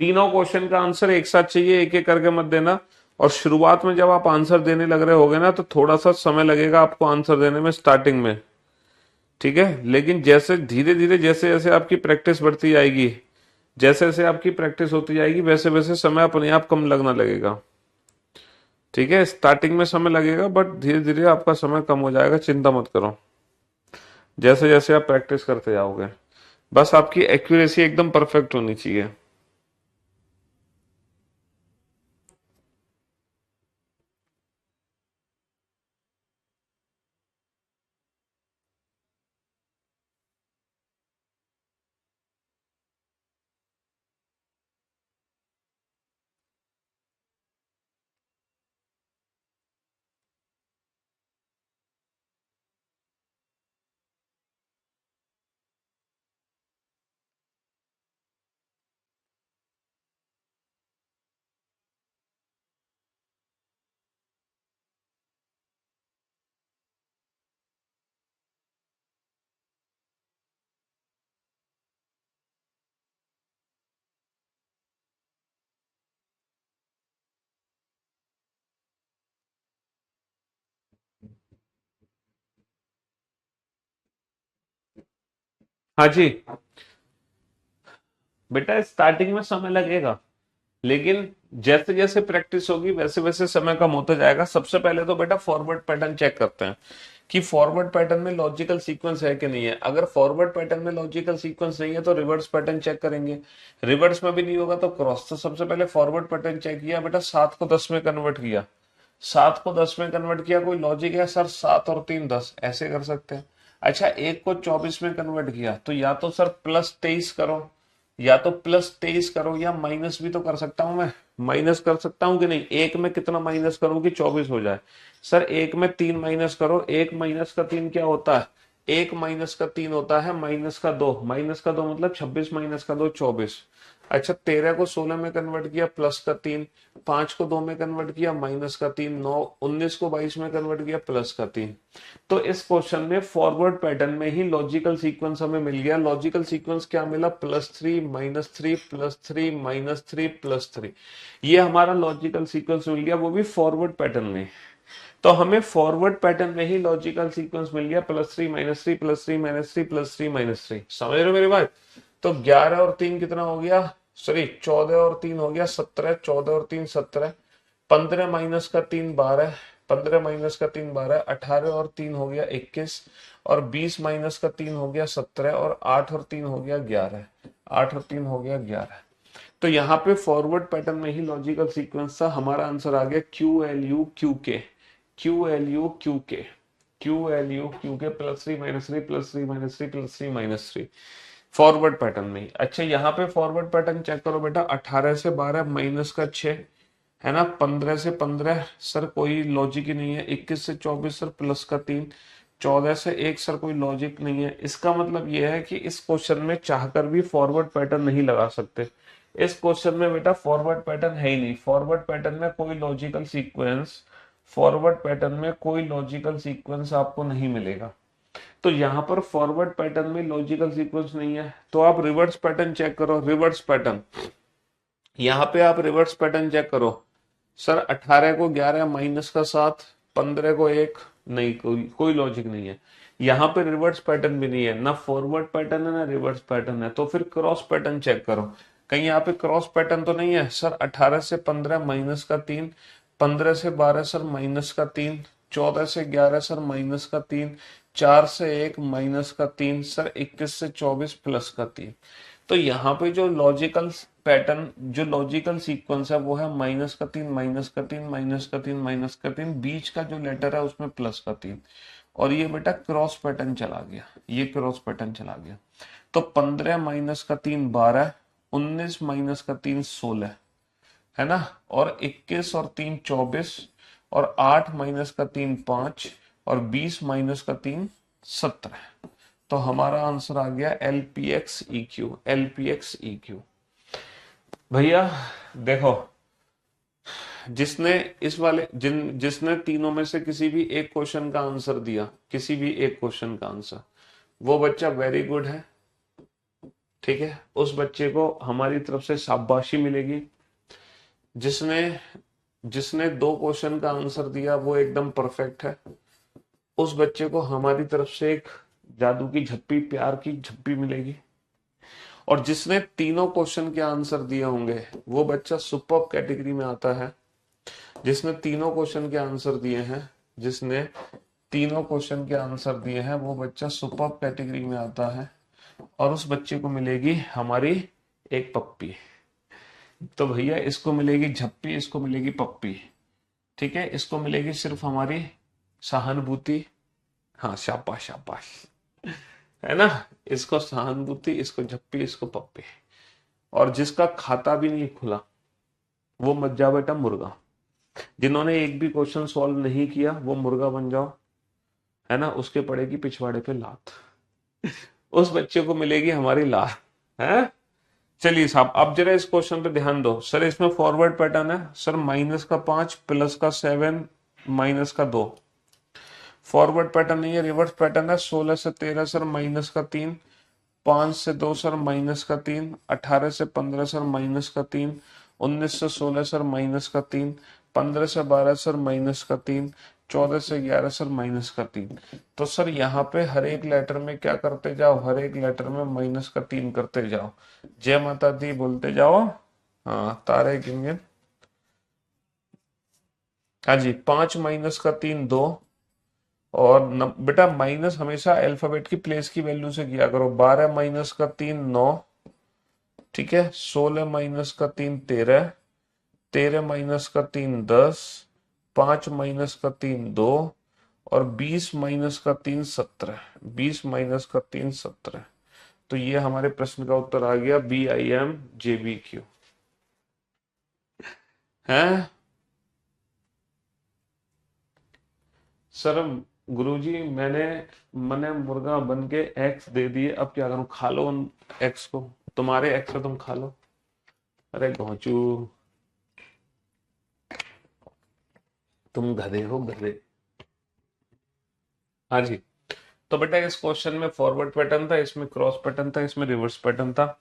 Speaker 1: तीनों क्वेश्चन का आंसर एक साथ चाहिए, एक एक करके मत देना। और शुरुआत में जब आप आंसर देने लग रहे होगे ना, तो थोड़ा सा समय लगेगा आपको आंसर देने में स्टार्टिंग में, ठीक है? लेकिन जैसे धीरे धीरे, जैसे जैसे आपकी प्रैक्टिस बढ़ती जाएगी, जैसे जैसे आपकी प्रैक्टिस होती जाएगी, वैसे वैसे समय अपने आप कम लगना लगेगा। ठीक है, स्टार्टिंग में समय लगेगा, बट धीरे धीरे आपका समय कम हो जाएगा, चिंता मत करो। जैसे जैसे आप प्रैक्टिस करते जाओगे, बस आपकी एक्यूरेसी एकदम परफेक्ट होनी चाहिए। हाँ जी बेटा, स्टार्टिंग में समय लगेगा, लेकिन जैसे जैसे प्रैक्टिस होगी वैसे वैसे समय कम होता जाएगा। सबसे पहले तो बेटा फॉरवर्ड पैटर्न चेक करते हैं कि फॉरवर्ड पैटर्न में लॉजिकल सीक्वेंस है कि नहीं है। अगर फॉरवर्ड पैटर्न में लॉजिकल सीक्वेंस नहीं है तो रिवर्स पैटर्न चेक करेंगे। रिवर्स में भी नहीं होगा तो क्रॉस। तो सबसे पहले फॉरवर्ड पैटर्न चेक किया बेटा, 7 को 10 में कन्वर्ट किया। 7 को 10 में कन्वर्ट किया, कोई लॉजिक है सर? 7 और 3 10 ऐसे कर सकते हैं। अच्छा, 1 को 24 में कन्वर्ट किया तो या तो सर +23 करो, या तो +23 करो, या माइनस भी तो कर सकता हूं मैं। माइनस कर सकता हूं कि नहीं? एक में कितना माइनस करूं कि 24 हो जाए? सर एक में 3 माइनस करो। 1 - 3 क्या होता है? 1 - 3 होता है -2। -2 मतलब 26 -2 24। अच्छा, 13 को 16 में कन्वर्ट किया +3। 5 को 2 में कन्वर्ट किया -3। 19 को 22 में कन्वर्ट किया +3। तो इस क्वेश्चन में फॉरवर्ड पैटर्न में ही लॉजिकल सीक्वेंस हमें मिल गया। लॉजिकल सीक्वेंस क्या मिला? +3 -3 +3 -3 +3। ये हमारा लॉजिकल सीक्वेंस मिल गया, वो भी फॉरवर्ड पैटर्न में। तो हमें फॉरवर्ड पैटर्न में ही लॉजिकल सीक्वेंस मिल गया, +3 -3 +3 -3 +3 -3। समझ रहे हो मेरी बात? तो 11 और 3 कितना हो गया? सॉरी, 14 और 3 हो गया 17। 14 और 3 17। 15 - 3 12। 15 - 3 12। 18 और 3 हो गया 21। और 20 - 3 हो गया 17। और 8 और 3 हो गया 11। 8 और 3 हो गया 11। तो यहाँ पे फॉरवर्ड पैटर्न में ही लॉजिकल सीक्वेंस था। हमारा आंसर आ गया QLU QK। QLU QK। QLU QK +3 -3 +3 -3 +3 -3 forward pattern में ही। अच्छा, यहाँ पे फॉरवर्ड पैटर्न चेक करो बेटा। 18 से 12 -6 है ना। 15 से 15 सर कोई लॉजिक ही नहीं है। 21 से 24 सर +3। 14 से 1 सर कोई लॉजिक नहीं है। इसका मतलब यह है कि इस क्वेश्चन में चाहकर भी फॉरवर्ड पैटर्न नहीं लगा सकते। इस क्वेश्चन में बेटा फॉरवर्ड पैटर्न है ही नहीं। फॉरवर्ड पैटर्न में कोई लॉजिकल सीक्वेंस, फॉरवर्ड पैटर्न में कोई लॉजिकल सीक्वेंस आपको नहीं मिलेगा। तो यहाँ पर फॉरवर्ड पैटर्न में लॉजिकल सीक्वेंस नहीं है, तो आप रिवर्स पैटर्न चेक करो। रिवर्स पैटर्न, यहाँ पे आप रिवर्स पैटर्न चेक करो। सर 18 को 11 -7, 15 को 1, नहीं, कोई लॉजिक नहीं है। यहाँ पे रिवर्स पैटर्न भी नहीं है, ना फॉरवर्ड पैटर्न है ना रिवर्स पैटर्न है। तो फिर क्रॉस पैटर्न चेक करो, कहीं यहाँ पे क्रॉस पैटर्न तो नहीं है। सर 18 से 15 -3, 15 से 12 सर -3, 14 से 11 सर -3, 4 से 1 -3, सर 21 से 24 +3। तो यहाँ पे जो लॉजिकल पैटर्न, जो लॉजिकल सीक्वेंस है वो है -3 -3 -3 -3, बीच का जो लेटर है उसमें +3। और ये बेटा क्रॉस पैटर्न चला गया, ये क्रॉस पैटर्न चला गया। तो 15 -3 12, 19 -3 16, है ना। और 21 और 3 24, और 8 -3 5, और 20 -3 17। तो हमारा आंसर आ गया LPX EQ। LPX EQ भैया देखो, जिसने इस वाले जिसने तीनों में से किसी भी एक क्वेश्चन का आंसर दिया, किसी भी एक क्वेश्चन का आंसर, वो बच्चा वेरी गुड है। ठीक है, उस बच्चे को हमारी तरफ से शाबाशी मिलेगी। जिसने जिसने 2 क्वेश्चन का आंसर दिया वो एकदम परफेक्ट है। उस बच्चे को हमारी तरफ से एक जादू की झप्पी, प्यार की झप्पी मिलेगी। और जिसने तीनों क्वेश्चन के आंसर दिए होंगे वो बच्चा सुपर्ब कैटेगरी में आता है। जिसने तीनों क्वेश्चन के आंसर दिए हैं, जिसने तीनों क्वेश्चन के आंसर दिए हैं वो बच्चा सुपर्ब कैटेगरी में आता है। और उस बच्चे को मिलेगी हमारी एक पप्पी। तो भैया इसको मिलेगी झप्पी, इसको मिलेगी पप्पी। ठीक है, इसको मिलेगी सिर्फ हमारी सहानुभूति। हाँ, शाबाश शाबाश, है ना। इसको सहानुभूति, इसको झप्पी, इसको पप्पी। और जिसका खाता भी नहीं खुला वो मत जाओ बेटा मुर्गा। जिन्होंने एक भी क्वेश्चन सॉल्व नहीं किया वो मुर्गा बन जाओ, है ना। उसके पड़ेगी पिछवाड़े पे लात। उस बच्चे को मिलेगी हमारी लात, है। चलिए साहब, अब जरा इस क्वेश्चन पे ध्यान दो। सर इसमें फॉरवर्ड पैटर्न है सर, -5 +7 -2। फॉरवर्ड पैटर्न नहीं है, रिवर्स पैटर्न है। 16 से 13 सर -3, 5 से 2 सर -3, 18 से 15 सर -3, 19 से 16 सर -3, 15 से 12 सर -3, 14 से 11 सर माइनस का 3। तो सर यहाँ पे हर एक लेटर में क्या करते जाओ, हर एक लेटर में माइनस का 3 करते जाओ। जय माता दी बोलते जाओ। हाँ, तारे गिनगिन। हाँ जी, 5 माइनस का 3 2। और बेटा माइनस हमेशा अल्फाबेट की प्लेस की वैल्यू से किया करो। 12 माइनस का 3 9। ठीक है, 16 माइनस का 3 13। 13 माइनस का 3 10। 5 माइनस का 3 2। और 20 माइनस का 3 17। 20 माइनस का 3 17। तो ये हमारे प्रश्न का उत्तर आ गया BIM JBQ है। सर गुरुजी मैंने मुर्गा बन के एक्स दे दिए, अब क्या करूं? खा लो उन एक्स को, तुम्हारे एक्स को तुम खा लो। अरे घोंचू, तुम गधे हो गधे। हाँ जी। तो बेटा इस क्वेश्चन में फॉरवर्ड पैटर्न था, इसमें क्रॉस पैटर्न था, इसमें रिवर्स पैटर्न था।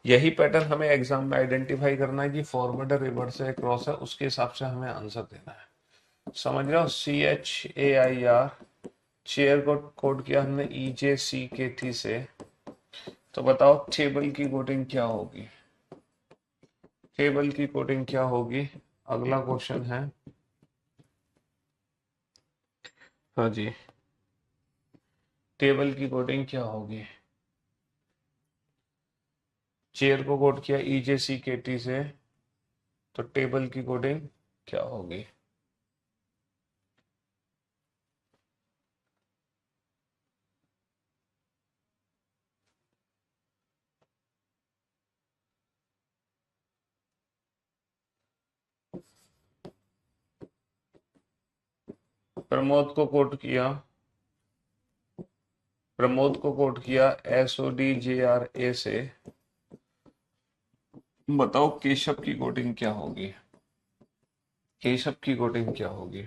Speaker 1: यही पैटर्न हमें एग्जाम में आइडेंटिफाई करना है कि फॉरवर्ड है, रिवर्स है, क्रॉस है, उसके हिसाब से हमें आंसर देना है। समझ रहे हो? CHAIR, चेयर को कोड किया हमने EJCKT से। तो बताओ टेबल की कोडिंग क्या होगी? टेबल की कोडिंग क्या होगी? अगला क्वेश्चन है। हाँ जी, टेबल की कोडिंग क्या होगी? चेयर को कोड किया EJCKT से, तो टेबल की कोडिंग क्या होगी? प्रमोद को कोड किया, प्रमोद को कोड किया SODJRA से। बताओ केशव की कोडिंग क्या होगी? केशव की कोडिंग क्या होगी?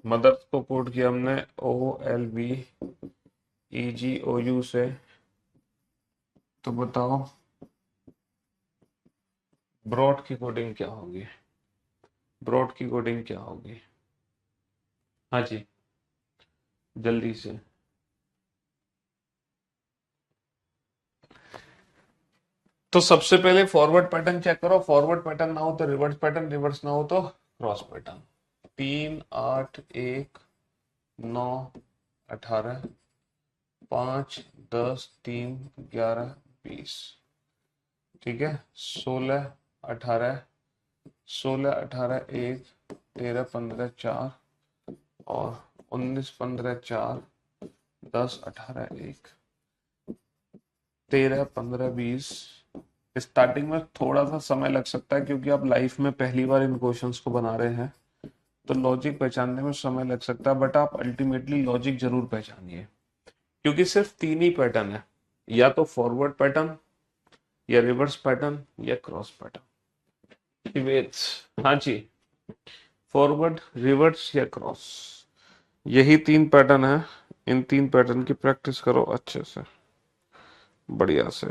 Speaker 1: मदर्स को कोड किया हमने OLVEGOU से। तो बताओ ब्रॉड की कोडिंग क्या होगी? ब्रॉड की कोडिंग क्या होगी? हाँ जी, जल्दी से। तो सबसे पहले फॉरवर्ड पैटर्न चेक करो। फॉरवर्ड पैटर्न ना हो तो रिवर्स पैटर्न, रिवर्स ना हो तो क्रॉस पैटर्न। 3 8 1 9 18। 5 10 3 11 20। ठीक है, 16 18। 16 18 1 13 15 4। और 19 15 4। 10 18 1। 13 15 20। स्टार्टिंग में थोड़ा सा समय लग सकता है क्योंकि आप लाइफ में पहली बार इन क्वेश्चंस को बना रहे हैं, तो लॉजिक पहचानने में समय लग सकता है, बट आप अल्टीमेटली लॉजिक जरूर पहचानिए। क्योंकि सिर्फ 3 ही पैटर्न है, या तो फॉरवर्ड पैटर्न, या रिवर्स पैटर्न, या क्रॉस पैटर्न। हाँ जी, फॉरवर्ड, रिवर्स या क्रॉस, यही 3 पैटर्न है। इन 3 पैटर्न की प्रैक्टिस करो अच्छे से, बढ़िया से।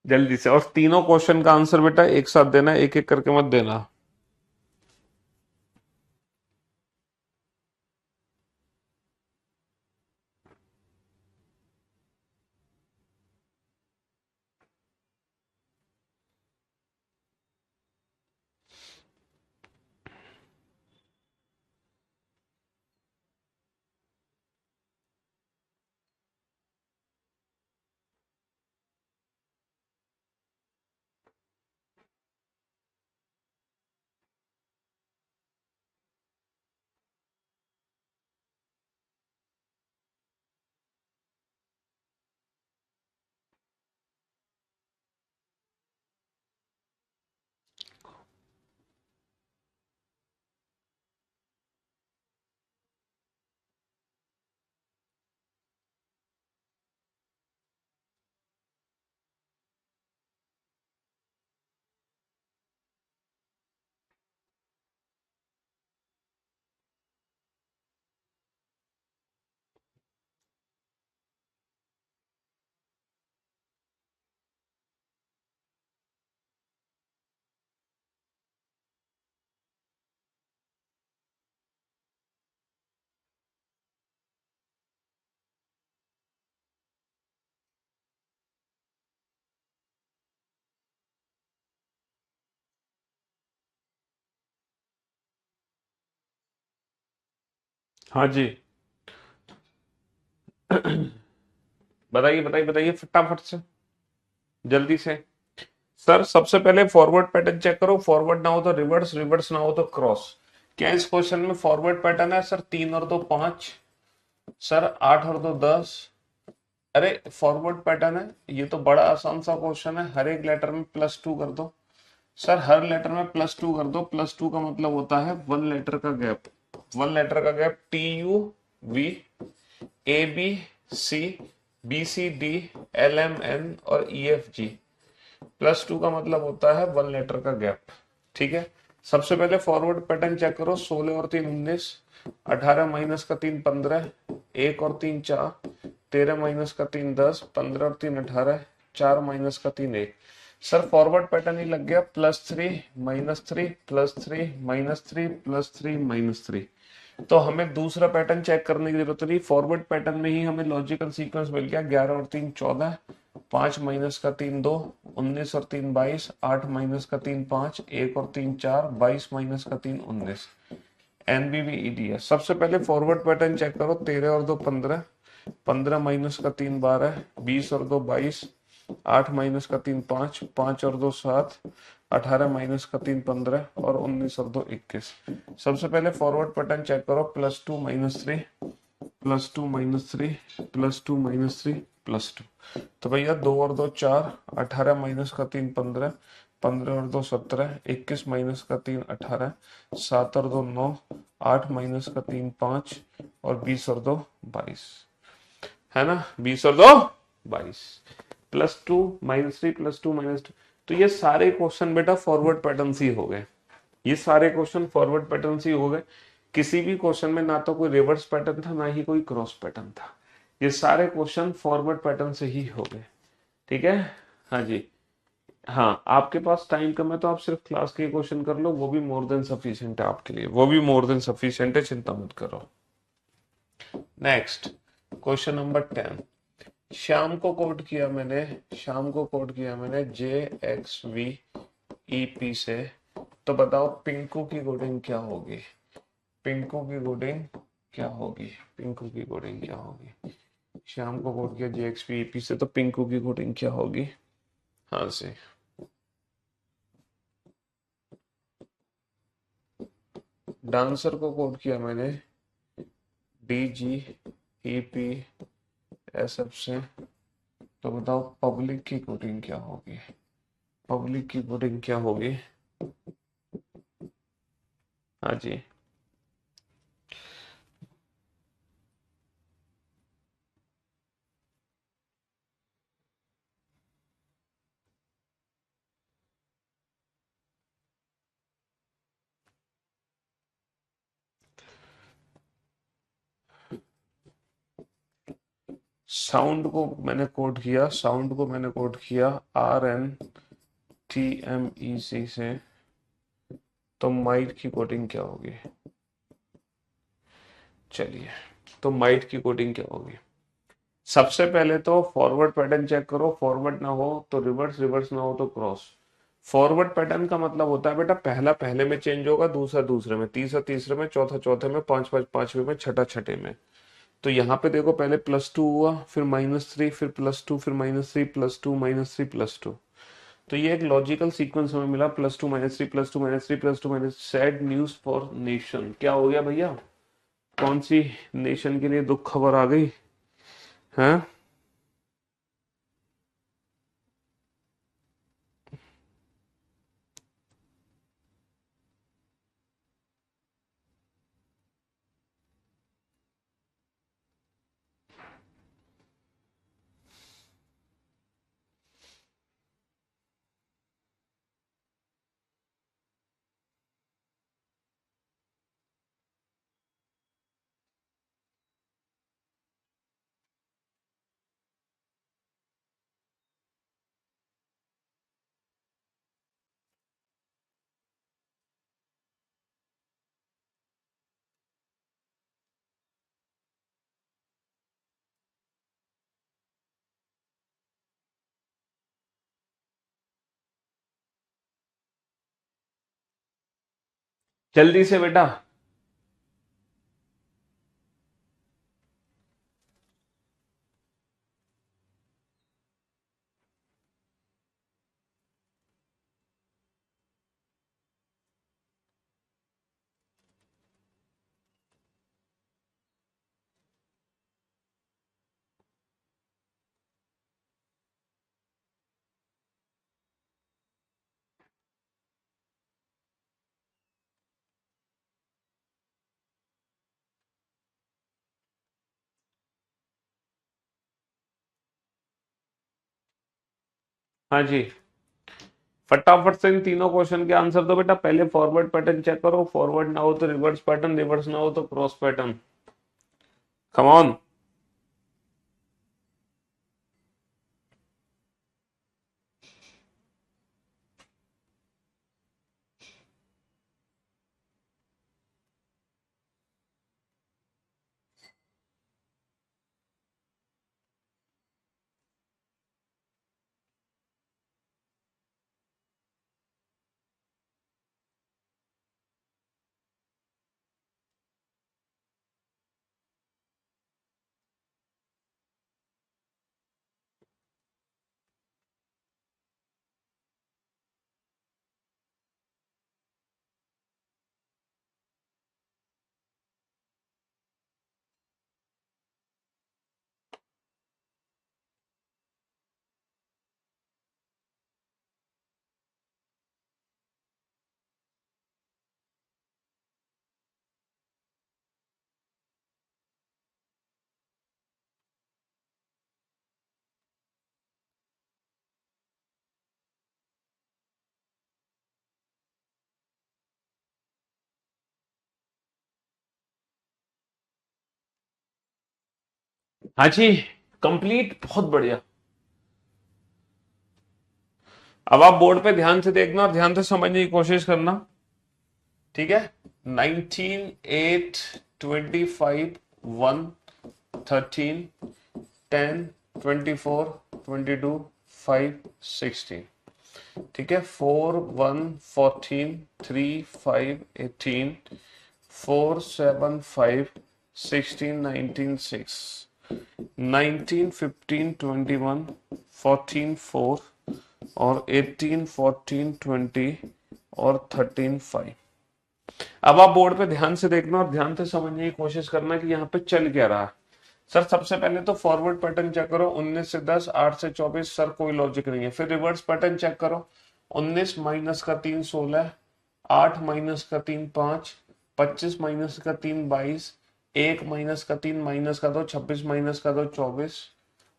Speaker 1: जल्दी से, और तीनों क्वेश्चन का आंसर बेटा एक साथ देना, एक एक करके मत देना। हाँ जी। बताइए बताइए बताइए फटाफट से, जल्दी से। सर सबसे पहले फॉरवर्ड पैटर्न चेक करो, फॉरवर्ड ना हो तो रिवर्स, रिवर्स ना हो तो क्रॉस। क्या इस क्वेश्चन में फॉरवर्ड पैटर्न है सर? 3 और 2 5, सर 8 और 2 10। अरे फॉरवर्ड पैटर्न है, ये तो बड़ा आसान सा क्वेश्चन है। हर एक लेटर में +2 कर दो। सर हर लेटर में +2 कर दो। +2 का मतलब होता है 1 लेटर का गैप। 1 लेटर का gap, TUV, ABC, BCD, LMN और EFG। +2 का मतलब होता है 1 लेटर का गैप। ठीक है, सबसे पहले फॉरवर्ड पैटर्न चेक करो। 16 और 3 19, 18 - 3 15, 1 और 3 4, 13 - 3 10, 15 और 3 18, 4 - 3 1। सर फॉरवर्ड पैटर्न ही लग गया, +3 -3 +3 -3 +3 -3। तो हमें दूसरा पैटर्न चेक करने की जरूरत नहीं, फॉरवर्ड पैटर्न में ही हमें लॉजिकल सीक्वेंस मिल गया। 11 और 3 14, 5 - 3 2, 19 और 3 22, 8 - 3 5, 1 और 3 4, 22 - 3 19। NBBEDS। सबसे पहले फॉरवर्ड पैटर्न चेक करो। 13 और 2 15, 15 - 3 12, 20 और 2 22, 8 - 3 5, 5 और 2 7, 18 - 3 15 और 19 और 2 21। सबसे पहले फॉरवर्ड पैटर्न चेक करो। +2 - 3, +2 - 3, +2 - 3, +2। तो भैया 2 और 2 4, 18 - 3 15, 15 और 2 17, 21 - 3 18, 7 और 2 9, 8 - 3 5 और 20 और 2 22। है ना, 20 और 2 22। +2 - 3 +2 - 2। तो ये सारे क्वेश्चन बेटा फॉरवर्ड पैटर्न से ही हो गए। ये सारे क्वेश्चन फॉरवर्ड पैटर्न से ही हो गए। किसी भी क्वेश्चन में ना तो कोई रिवर्स पैटर्न था, ना ही कोई क्रॉस पैटर्न था। ये सारे क्वेश्चन फॉरवर्ड पैटर्न से ही हो गए। ठीक है। हाँ जी। हाँ, आपके पास टाइम कम है तो आप सिर्फ क्लास के क्वेश्चन कर लो, वो भी मोर देन सफिशिएंट है आपके लिए, वो भी मोर देन सफिशिएंट है, चिंता मत करो। Next, question number 10। शाम को कोड किया मैंने, शाम को कोड किया मैंने JXVEP से। तो बताओ पिंकू की कोडिंग क्या होगी? पिंकू की कोडिंग क्या होगी? पिंकू की कोडिंग क्या होगी? शाम को कोड किया JXVEP से, तो पिंकू की कोडिंग क्या होगी? हाँ से। डांसर को कोड किया मैंने DGEPSF से। तो बताओ पब्लिक की कोडिंग क्या होगी? पब्लिक की कोडिंग क्या होगी? हाँ जी। साउंड को मैंने कोड किया, साउंड को मैंने कोड किया RNTMEC से। तो माइट की कोडिंग क्या होगी? चलिए, तो माइट की कोडिंग क्या होगी? सबसे पहले तो फॉरवर्ड पैटर्न चेक करो। फॉरवर्ड ना हो तो रिवर्स, रिवर्स ना हो तो क्रॉस। फॉरवर्ड पैटर्न का मतलब होता है बेटा, पहला पहले में चेंज होगा, दूसरा दूसरे में, तीसरा तीसरे में, चौथा चौथे में, पांचवें में, छठा छठे में। तो यहाँ पे देखो, पहले +2 हुआ, फिर -3, फिर +2, फिर -3, +2 -3 +2। तो ये एक लॉजिकल सीक्वेंस हमें मिला। +2 -3 +2 -3 +2 सैड न्यूज फॉर नेशन। क्या हो गया भैया? कौन सी नेशन के लिए दुख खबर आ गई है? जल्दी से बेटा। हाँ जी, फटाफट से इन तीनों क्वेश्चन के आंसर दो बेटा। पहले फॉरवर्ड पैटर्न चेक करो, फॉरवर्ड ना हो तो रिवर्स पैटर्न, रिवर्स ना हो तो क्रॉस पैटर्न। Come on. हाँ जी, कंप्लीट, बहुत बढ़िया। अब आप बोर्ड पे ध्यान से देखना और ध्यान से समझने की कोशिश करना, ठीक है। 19, 8, 25, 1, 13, 10, 24, 22, 5, 16, ठीक है। 4, 1, 14, 3, 5, 18, 4, 7, 5, 16, 19, 6, 19, 15, 21, 14, 4 और 18, 14, 20 और 13, 5। अब आप बोर्ड पे ध्यान से देखना और ध्यान से समझने की कोशिश करना कि यहाँ पे चल क्या रहा है। सर सबसे पहले तो फॉरवर्ड पैटर्न चेक करो, 19 से 10, 8 से 24, सर कोई लॉजिक नहीं है। फिर रिवर्स पैटर्न चेक करो, 19 माइनस का 3 16, 8 माइनस का 3 5, 25 माइनस का 3 22, 1 माइनस का 3 माइनस का 2 26, माइनस का 2 24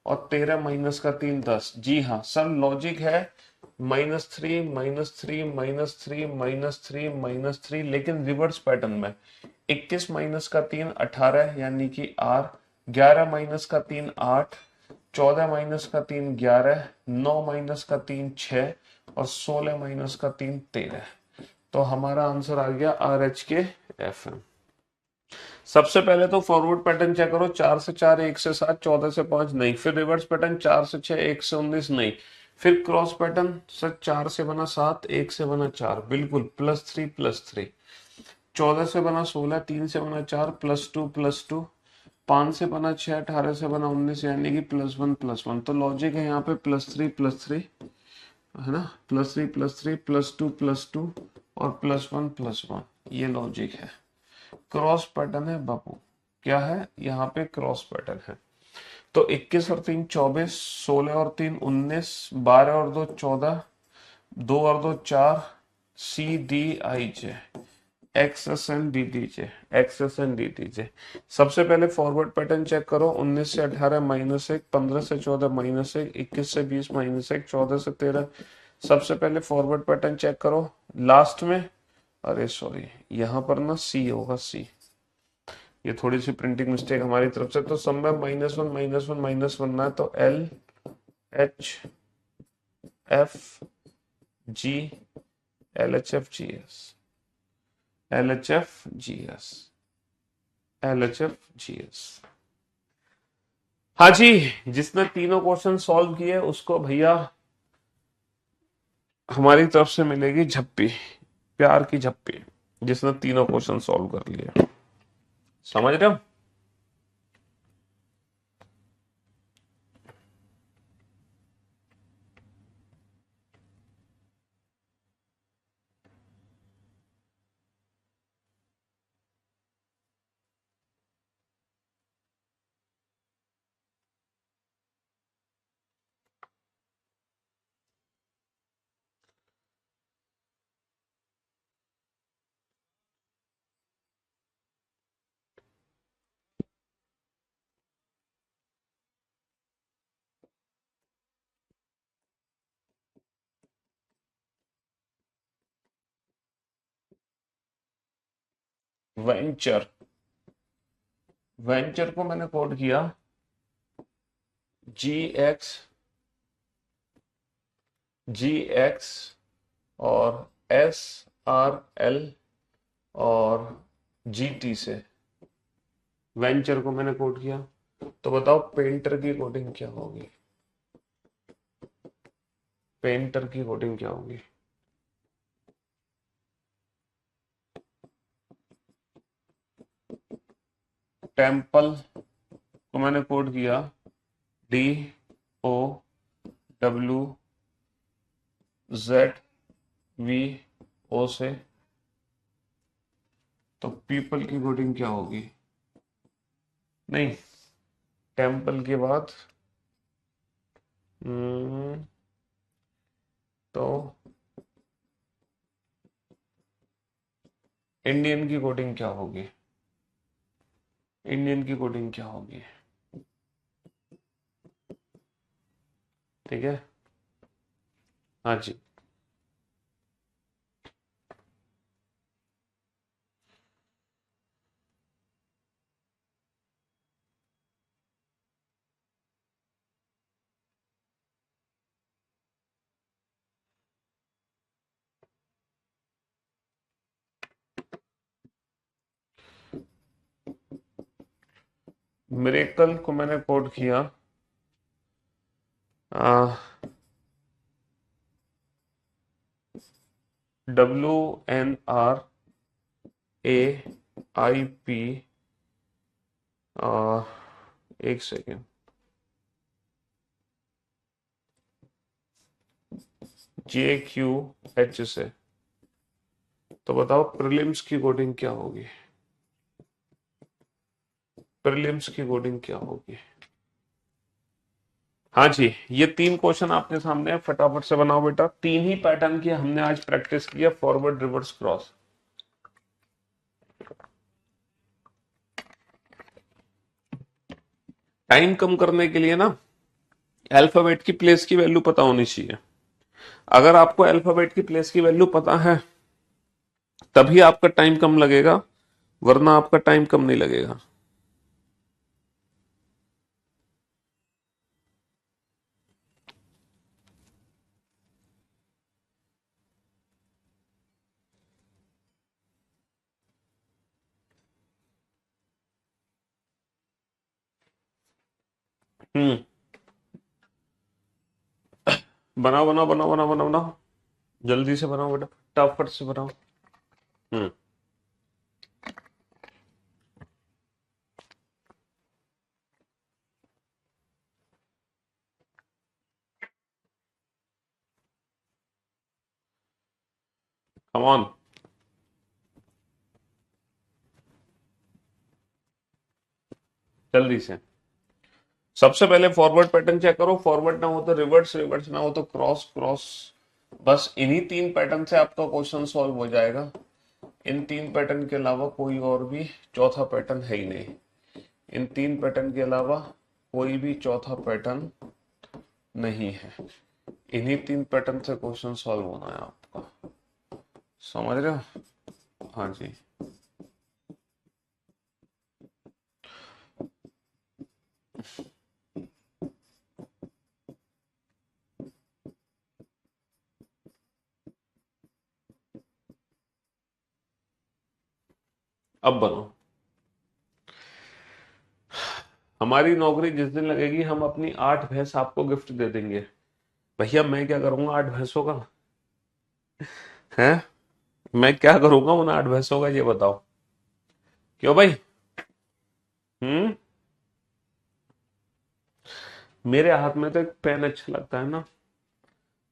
Speaker 1: और 13 माइनस का 3 10। जी हाँ सर, लॉजिक है -3 -3 -3 -3 -3, लेकिन रिवर्स पैटर्न में 21 माइनस का 3 18 यानी कि आर, 11 माइनस का 3 8, 14 माइनस का 3 11, 9 माइनस का 3 6 और 16 माइनस का 3 13। तो हमारा आंसर आ गया आर एच के एफ एम। सबसे पहले तो फॉरवर्ड पैटर्न चेक करो, 4 से 4 1 से 7 14 से 5 नहीं। फिर रिवर्स पैटर्न 4 से 6 1 से 19 नहीं। फिर क्रॉस पैटर्न सर 4 से बना 7 1 से बना 4 बिल्कुल +3 +3, 14 से बना 16 3 से बना 4 +2 +2, 5 से बना 6 18 से बना 19 यानी कि +1 +1। तो लॉजिक है यहाँ पे +3 +3, है ना, +3 +3 +2 +2 और +1 +1, ये लॉजिक है। क्रॉस पैटर्न है बापू, क्या है यहाँ पे क्रॉस पैटर्न है। तो 21 और 3 24, 16 और 3 19, 12 और 2 14, 2 और 2 4, C D I J, X S N D D J, X S N D D J. सबसे पहले फॉरवर्ड पैटर्न चेक करो, 19 से 18 -1, 15 से 14 -1, 21 से 20 -1, 14 से 13। सबसे पहले फॉरवर्ड पैटर्न चेक करो, लास्ट में, अरे सॉरी यहाँ पर ना सी होगा, सी, ये थोड़ी सी प्रिंटिंग मिस्टेक हमारी तरफ से। तो सब में -1 -1 -1 ना है, तो L H F G, L H F G S, L H F G S, L H F G S. हाँ जी, जिसने तीनों क्वेश्चन सॉल्व किए उसको भैया हमारी तरफ से मिलेगी झप्पी, प्यार की झप्पी, जिसने तीनों क्वेश्चन सॉल्व कर लिए। समझ रहे हो? वेंचर, वेंचर को मैंने कोड किया जी एक्स और SRL और GT से वेंचर को मैंने कोड किया। तो बताओ पेंटर की कोडिंग क्या होगी, पेंटर की कोडिंग क्या होगी? टेम्पल को मैंने कोड किया DOWZVO से। तो पीपल की कोडिंग क्या होगी? नहीं, टेम्पल के बाद तो इंडियन की कोडिंग क्या होगी? इंडियन की कोडिंग क्या होगी? ठीक है, हाँ जी। मिरेकल को मैंने कोड किया WNRAIP, एक सेकेंड, JQH से। तो बताओ प्रीलिम्स की कोडिंग क्या होगी, प्रीलिम्स की कोडिंग क्या होगी? हाँ जी, ये 3 क्वेश्चन आपके सामने है, फटाफट से बनाओ बेटा। 3 ही पैटर्न की हमने आज प्रैक्टिस किया, फॉरवर्ड, रिवर्स, क्रॉस। टाइम कम करने के लिए ना अल्फाबेट की प्लेस की वैल्यू पता होनी चाहिए। अगर आपको अल्फाबेट की प्लेस की वैल्यू पता है तभी आपका टाइम कम लगेगा, वरना आपका टाइम कम नहीं लगेगा। हम्म, बनाओ बनाओ बनाओ बनाओ बनाओ बनाओ, जल्दी से बनाओ बेटा, फटाफट से बनाओ। हम्म, कम ऑन, जल्दी से। सबसे पहले फॉरवर्ड पैटर्न चेक करो, फॉरवर्ड ना हो तो रिवर्स, रिवर्स ना हो तो क्रॉस, क्रॉस। बस इन्हीं 3 पैटर्न से आपका क्वेश्चन सॉल्व हो जाएगा। इन 3 पैटर्न के अलावा कोई और भी चौथा पैटर्न है ही नहीं। इन 3 पैटर्न के अलावा कोई भी चौथा पैटर्न नहीं है। इन्हीं 3 पैटर्न से क्वेश्चन सॉल्व होना है आपका, समझ रहे हो? हाँ जी। अब बनो। हमारी नौकरी जिस दिन लगेगी हम अपनी 8 भैंस आपको गिफ्ट दे देंगे। भैया मैं क्या करूंगा 8 भैंसों का? हैं? मैं क्या करूंगा उन 8 भैंसों का, ये बताओ। क्यों भाई? हम्म, मेरे हाथ में तो एक पेन अच्छा लगता है ना,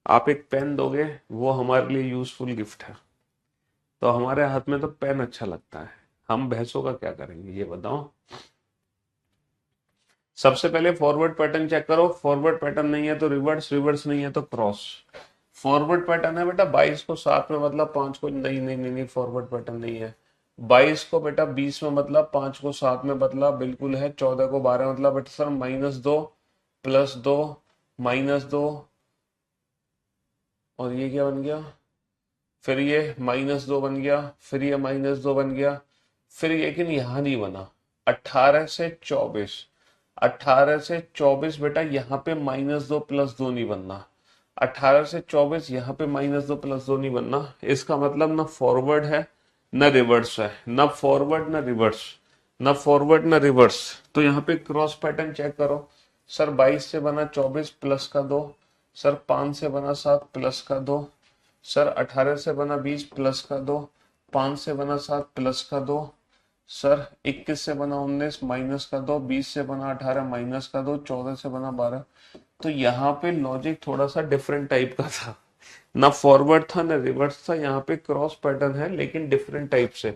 Speaker 1: आप एक पेन दोगे वो हमारे लिए यूजफुल गिफ्ट है। तो हमारे हाथ में तो पेन अच्छा लगता है, हम भैंसों का क्या करेंगे ये बताओ। सबसे पहले फॉरवर्ड पैटर्न चेक करो, फॉरवर्ड पैटर्न नहीं है तो रिवर्स, रिवर्स नहीं है तो क्रॉस। फॉरवर्ड पैटर्न है बेटा 22 को 7 में मतलब 5 को, नहीं नहीं नहीं नहीं, फॉरवर्ड पैटर्न नहीं है। 22 को बेटा 20 में मतलब 5 को 7 में बदला, बिल्कुल है। 14 को 12 मतलब बेटा सर -2 +2 -2, और ये क्या बन गया? फिर ये -2 बन गया, फिर ये -2 बन गया, फिर लेकिन यहां नहीं बना। 18 से 24, 18 से 24 बेटा यहाँ पे -2 +2 नहीं बनना। 18 से 24 यहाँ पे -2 +2 नहीं बनना। इसका मतलब ना फॉरवर्ड है ना रिवर्स है, ना फॉरवर्ड ना रिवर्स, ना फॉरवर्ड ना रिवर्स। तो यहाँ पे क्रॉस पैटर्न चेक करो। सर 22 से बना 24 प्लस का 2, सर 5 से बना 7 प्लस का 2, सर 18 से बना 20 प्लस का 2, 5 से बना 7 प्लस का 2, सर 21 से बना 19 माइनस का 2, 20 से बना 18 माइनस का 2, 14 से बना 12। तो यहाँ पे लॉजिक थोड़ा सा डिफरेंट टाइप का था, ना फॉरवर्ड था ना रिवर्स था। यहाँ पे क्रॉस पैटर्न है लेकिन डिफरेंट टाइप से।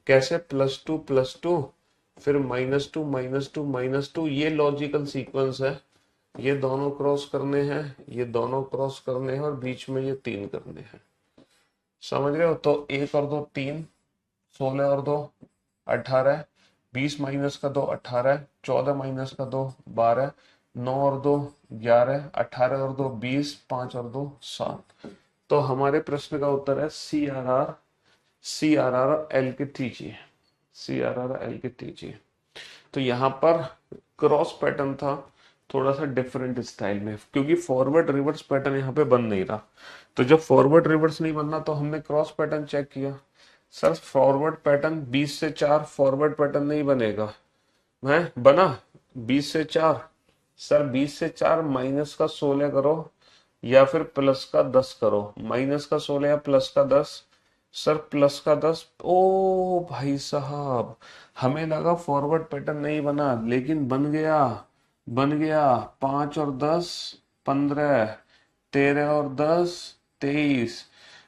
Speaker 1: कैसे? +2 +2, फिर -2 -2 -2, ये लॉजिकल सीक्वेंस है। ये दोनों क्रॉस करने हैं, ये दोनों क्रॉस करने हैं, और बीच में ये 3 करने हैं। समझ रहे हो? तो 1 और 2 3, 16 और 2 18, 20 माइनस का 2 18, 14 माइनस का 2 12, 9 और 2 11, 18 और 2 20, 5 और 2 7। तो हमारे प्रश्न का उत्तर है सी आर आर एल के टीजिए, सी आर आर एल के टीजिए। तो यहाँ पर क्रॉस पैटर्न था थोड़ा सा डिफरेंट स्टाइल में, क्योंकि फॉरवर्ड रिवर्स पैटर्न यहाँ पे बन नहीं रहा। तो जब फॉरवर्ड रिवर्स नहीं बनना तो हमने क्रॉस पैटर्न चेक किया। सर फॉरवर्ड पैटर्न 20 से 4 फॉरवर्ड पैटर्न नहीं बनेगा, है बना 20 से 4। सर 20 से 4 माइनस का 16 करो या फिर प्लस का 10 करो, माइनस का 16 या प्लस का 10। सर प्लस का 10। ओ भाई साहब, हमें लगा फॉरवर्ड पैटर्न नहीं बना, लेकिन बन गया, बन गया। 5 और 10 15, 13 और 10 23,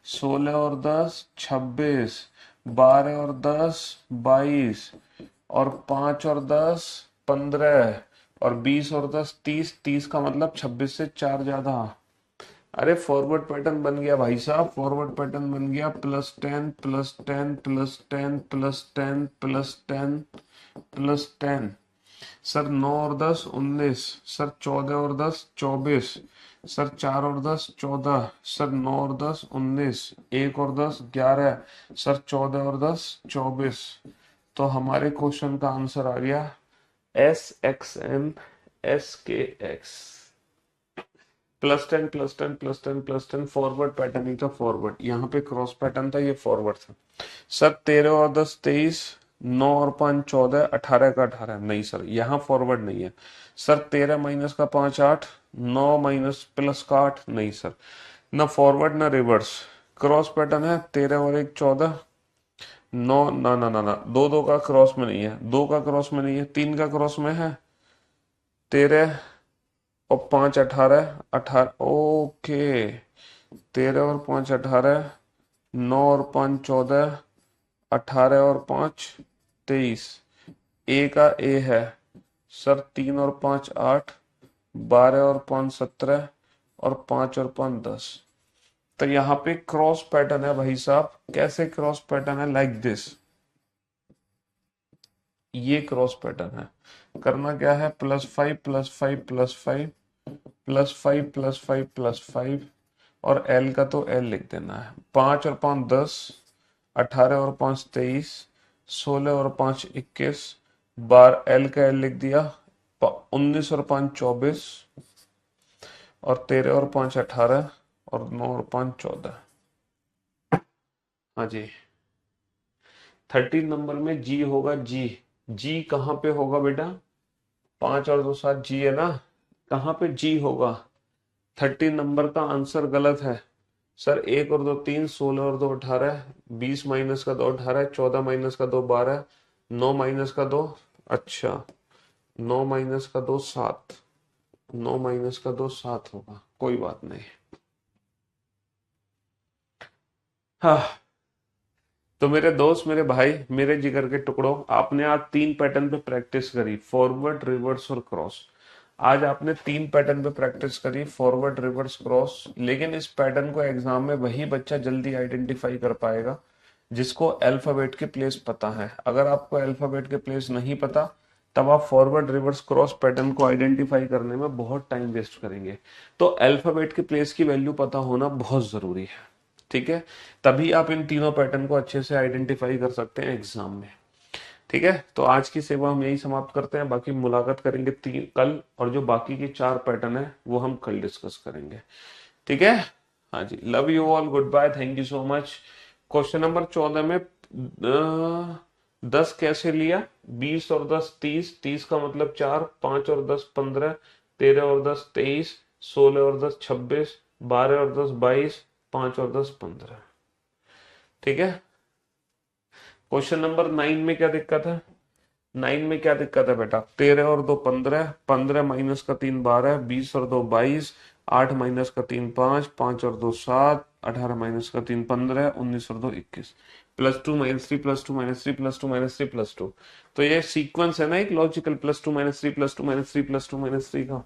Speaker 1: 16 और 10 26, 12 और 10 22, और 5 और 10 15, और 20 और 10 30, 30 का मतलब 26 से 4 ज्यादा। अरे फॉरवर्ड पैटर्न बन गया भाई साहब, फॉरवर्ड पैटर्न बन गया। +10 +10 +10 +10 +10 +10। सर 9 और 10 19, सर 14 और 10 24, सर 4 और 10 14, सर 9 और 10 19, 1 और 10 11, सर 14 और 10 24। तो हमारे क्वेश्चन का आंसर आ गया SXN SKX। +10 +10 +10 +10 फॉरवर्ड पैटर्न ही था, फॉरवर्ड। यहाँ पे क्रॉस पैटर्न था, ये फॉरवर्ड था। सर 13 और 10 23, 9 और 5 14, 18 का 18 नहीं सर, यहाँ फॉरवर्ड नहीं है। सर 13 माइनस का 5 8, 9 माइनस प्लस का 8 नहीं सर, ना फॉरवर्ड ना रिवर्स। क्रॉस पैटर्न है, 13 और 1 14, 9 ना ना ना ना, 2 2 का क्रॉस में नहीं है, 2 का क्रॉस में नहीं है, 3 का क्रॉस में है। 13 और 5 18, 18 ओके। 13 और 5 18, 9 और 5 14, 18 और 5 23। ए का ए है सर, 3 और 5 8, 12 और 5 17, और 5 और 5 10। तो यहाँ पे क्रॉस पैटर्न है भाई साहब। कैसे क्रॉस पैटर्न है? लाइक दिस, ये क्रॉस पैटर्न है। करना क्या है? +5 +5 +5 +5 +5 +5, और एल का तो एल लिख देना है। 5 और 5 10, 18 और 5 23, 16 और 5 21, बार एल का एल लिख दिया। 19 और 5 24, और 13 और 5 18, और 9 और 5 14। हाँ जी, 13 नंबर में जी होगा, जी। जी कहाँ पे होगा बेटा? 5 और 2 7 जी है ना, कहाँ पे जी होगा? 13 नंबर का आंसर गलत है सर। 1 और 2 3, 16 और 2 18, 20 माइनस का 2 18, 14 माइनस का 2 12, 9 माइनस का 2, अच्छा 9 माइनस का 2 7, 9 माइनस का 2 7 होगा, कोई बात नहीं। हाँ, तो मेरे दोस्त, मेरे भाई, मेरे जिगर के टुकड़ों, आपने आज 3 पैटर्न पे प्रैक्टिस करी, फॉरवर्ड रिवर्स और क्रॉस। आज आपने 3 पैटर्न पे प्रैक्टिस करी, फॉरवर्ड रिवर्स क्रॉस। लेकिन इस पैटर्न को एग्जाम में वही बच्चा जल्दी आइडेंटिफाई कर पाएगा जिसको अल्फाबेट के प्लेस पता है। अगर आपको अल्फाबेट के प्लेस नहीं पता, तब आप फॉरवर्ड रिवर्स क्रॉस पैटर्न को आइडेंटिफाई करने में बहुत टाइम वेस्ट करेंगे। तो अल्फाबेट के प्लेस की वैल्यू पता होना बहुत जरूरी है, ठीक है? तभी आप इन तीनों पैटर्न को अच्छे से आइडेंटिफाई कर सकते हैं एग्जाम में। ठीक है, तो आज की सेवा हम यही समाप्त करते हैं, बाकी मुलाकात करेंगे कल, और जो बाकी के 4 पैटर्न है वो हम कल डिस्कस करेंगे। ठीक है, हाँ जी, love you all, good bye, thank you so much. Question number 14 में 10 कैसे लिया? 20 और 10 30, 30 का मतलब 4, 5 और 10 15, 13 और 10 23, 16 और 10 26, 12 और 10 22, 5 और 10 15। ठीक है, क्वेश्चन नंबर 9 में क्या दिक्कत है? 9 में क्या दिक्कत है बेटा? 13 और 2 15, 15 माइनस का 3 12, 20 और 2 22, 8 माइनस का 3 5, 5 और 2 7, 18 माइनस का 3 15, 19 और 2 21, +2 -3 +2 -3 +2 -3 +2। तो ये सीक्वेंस है ना एक लॉजिकल, +2 -3 +2 -3 +2 -3 का।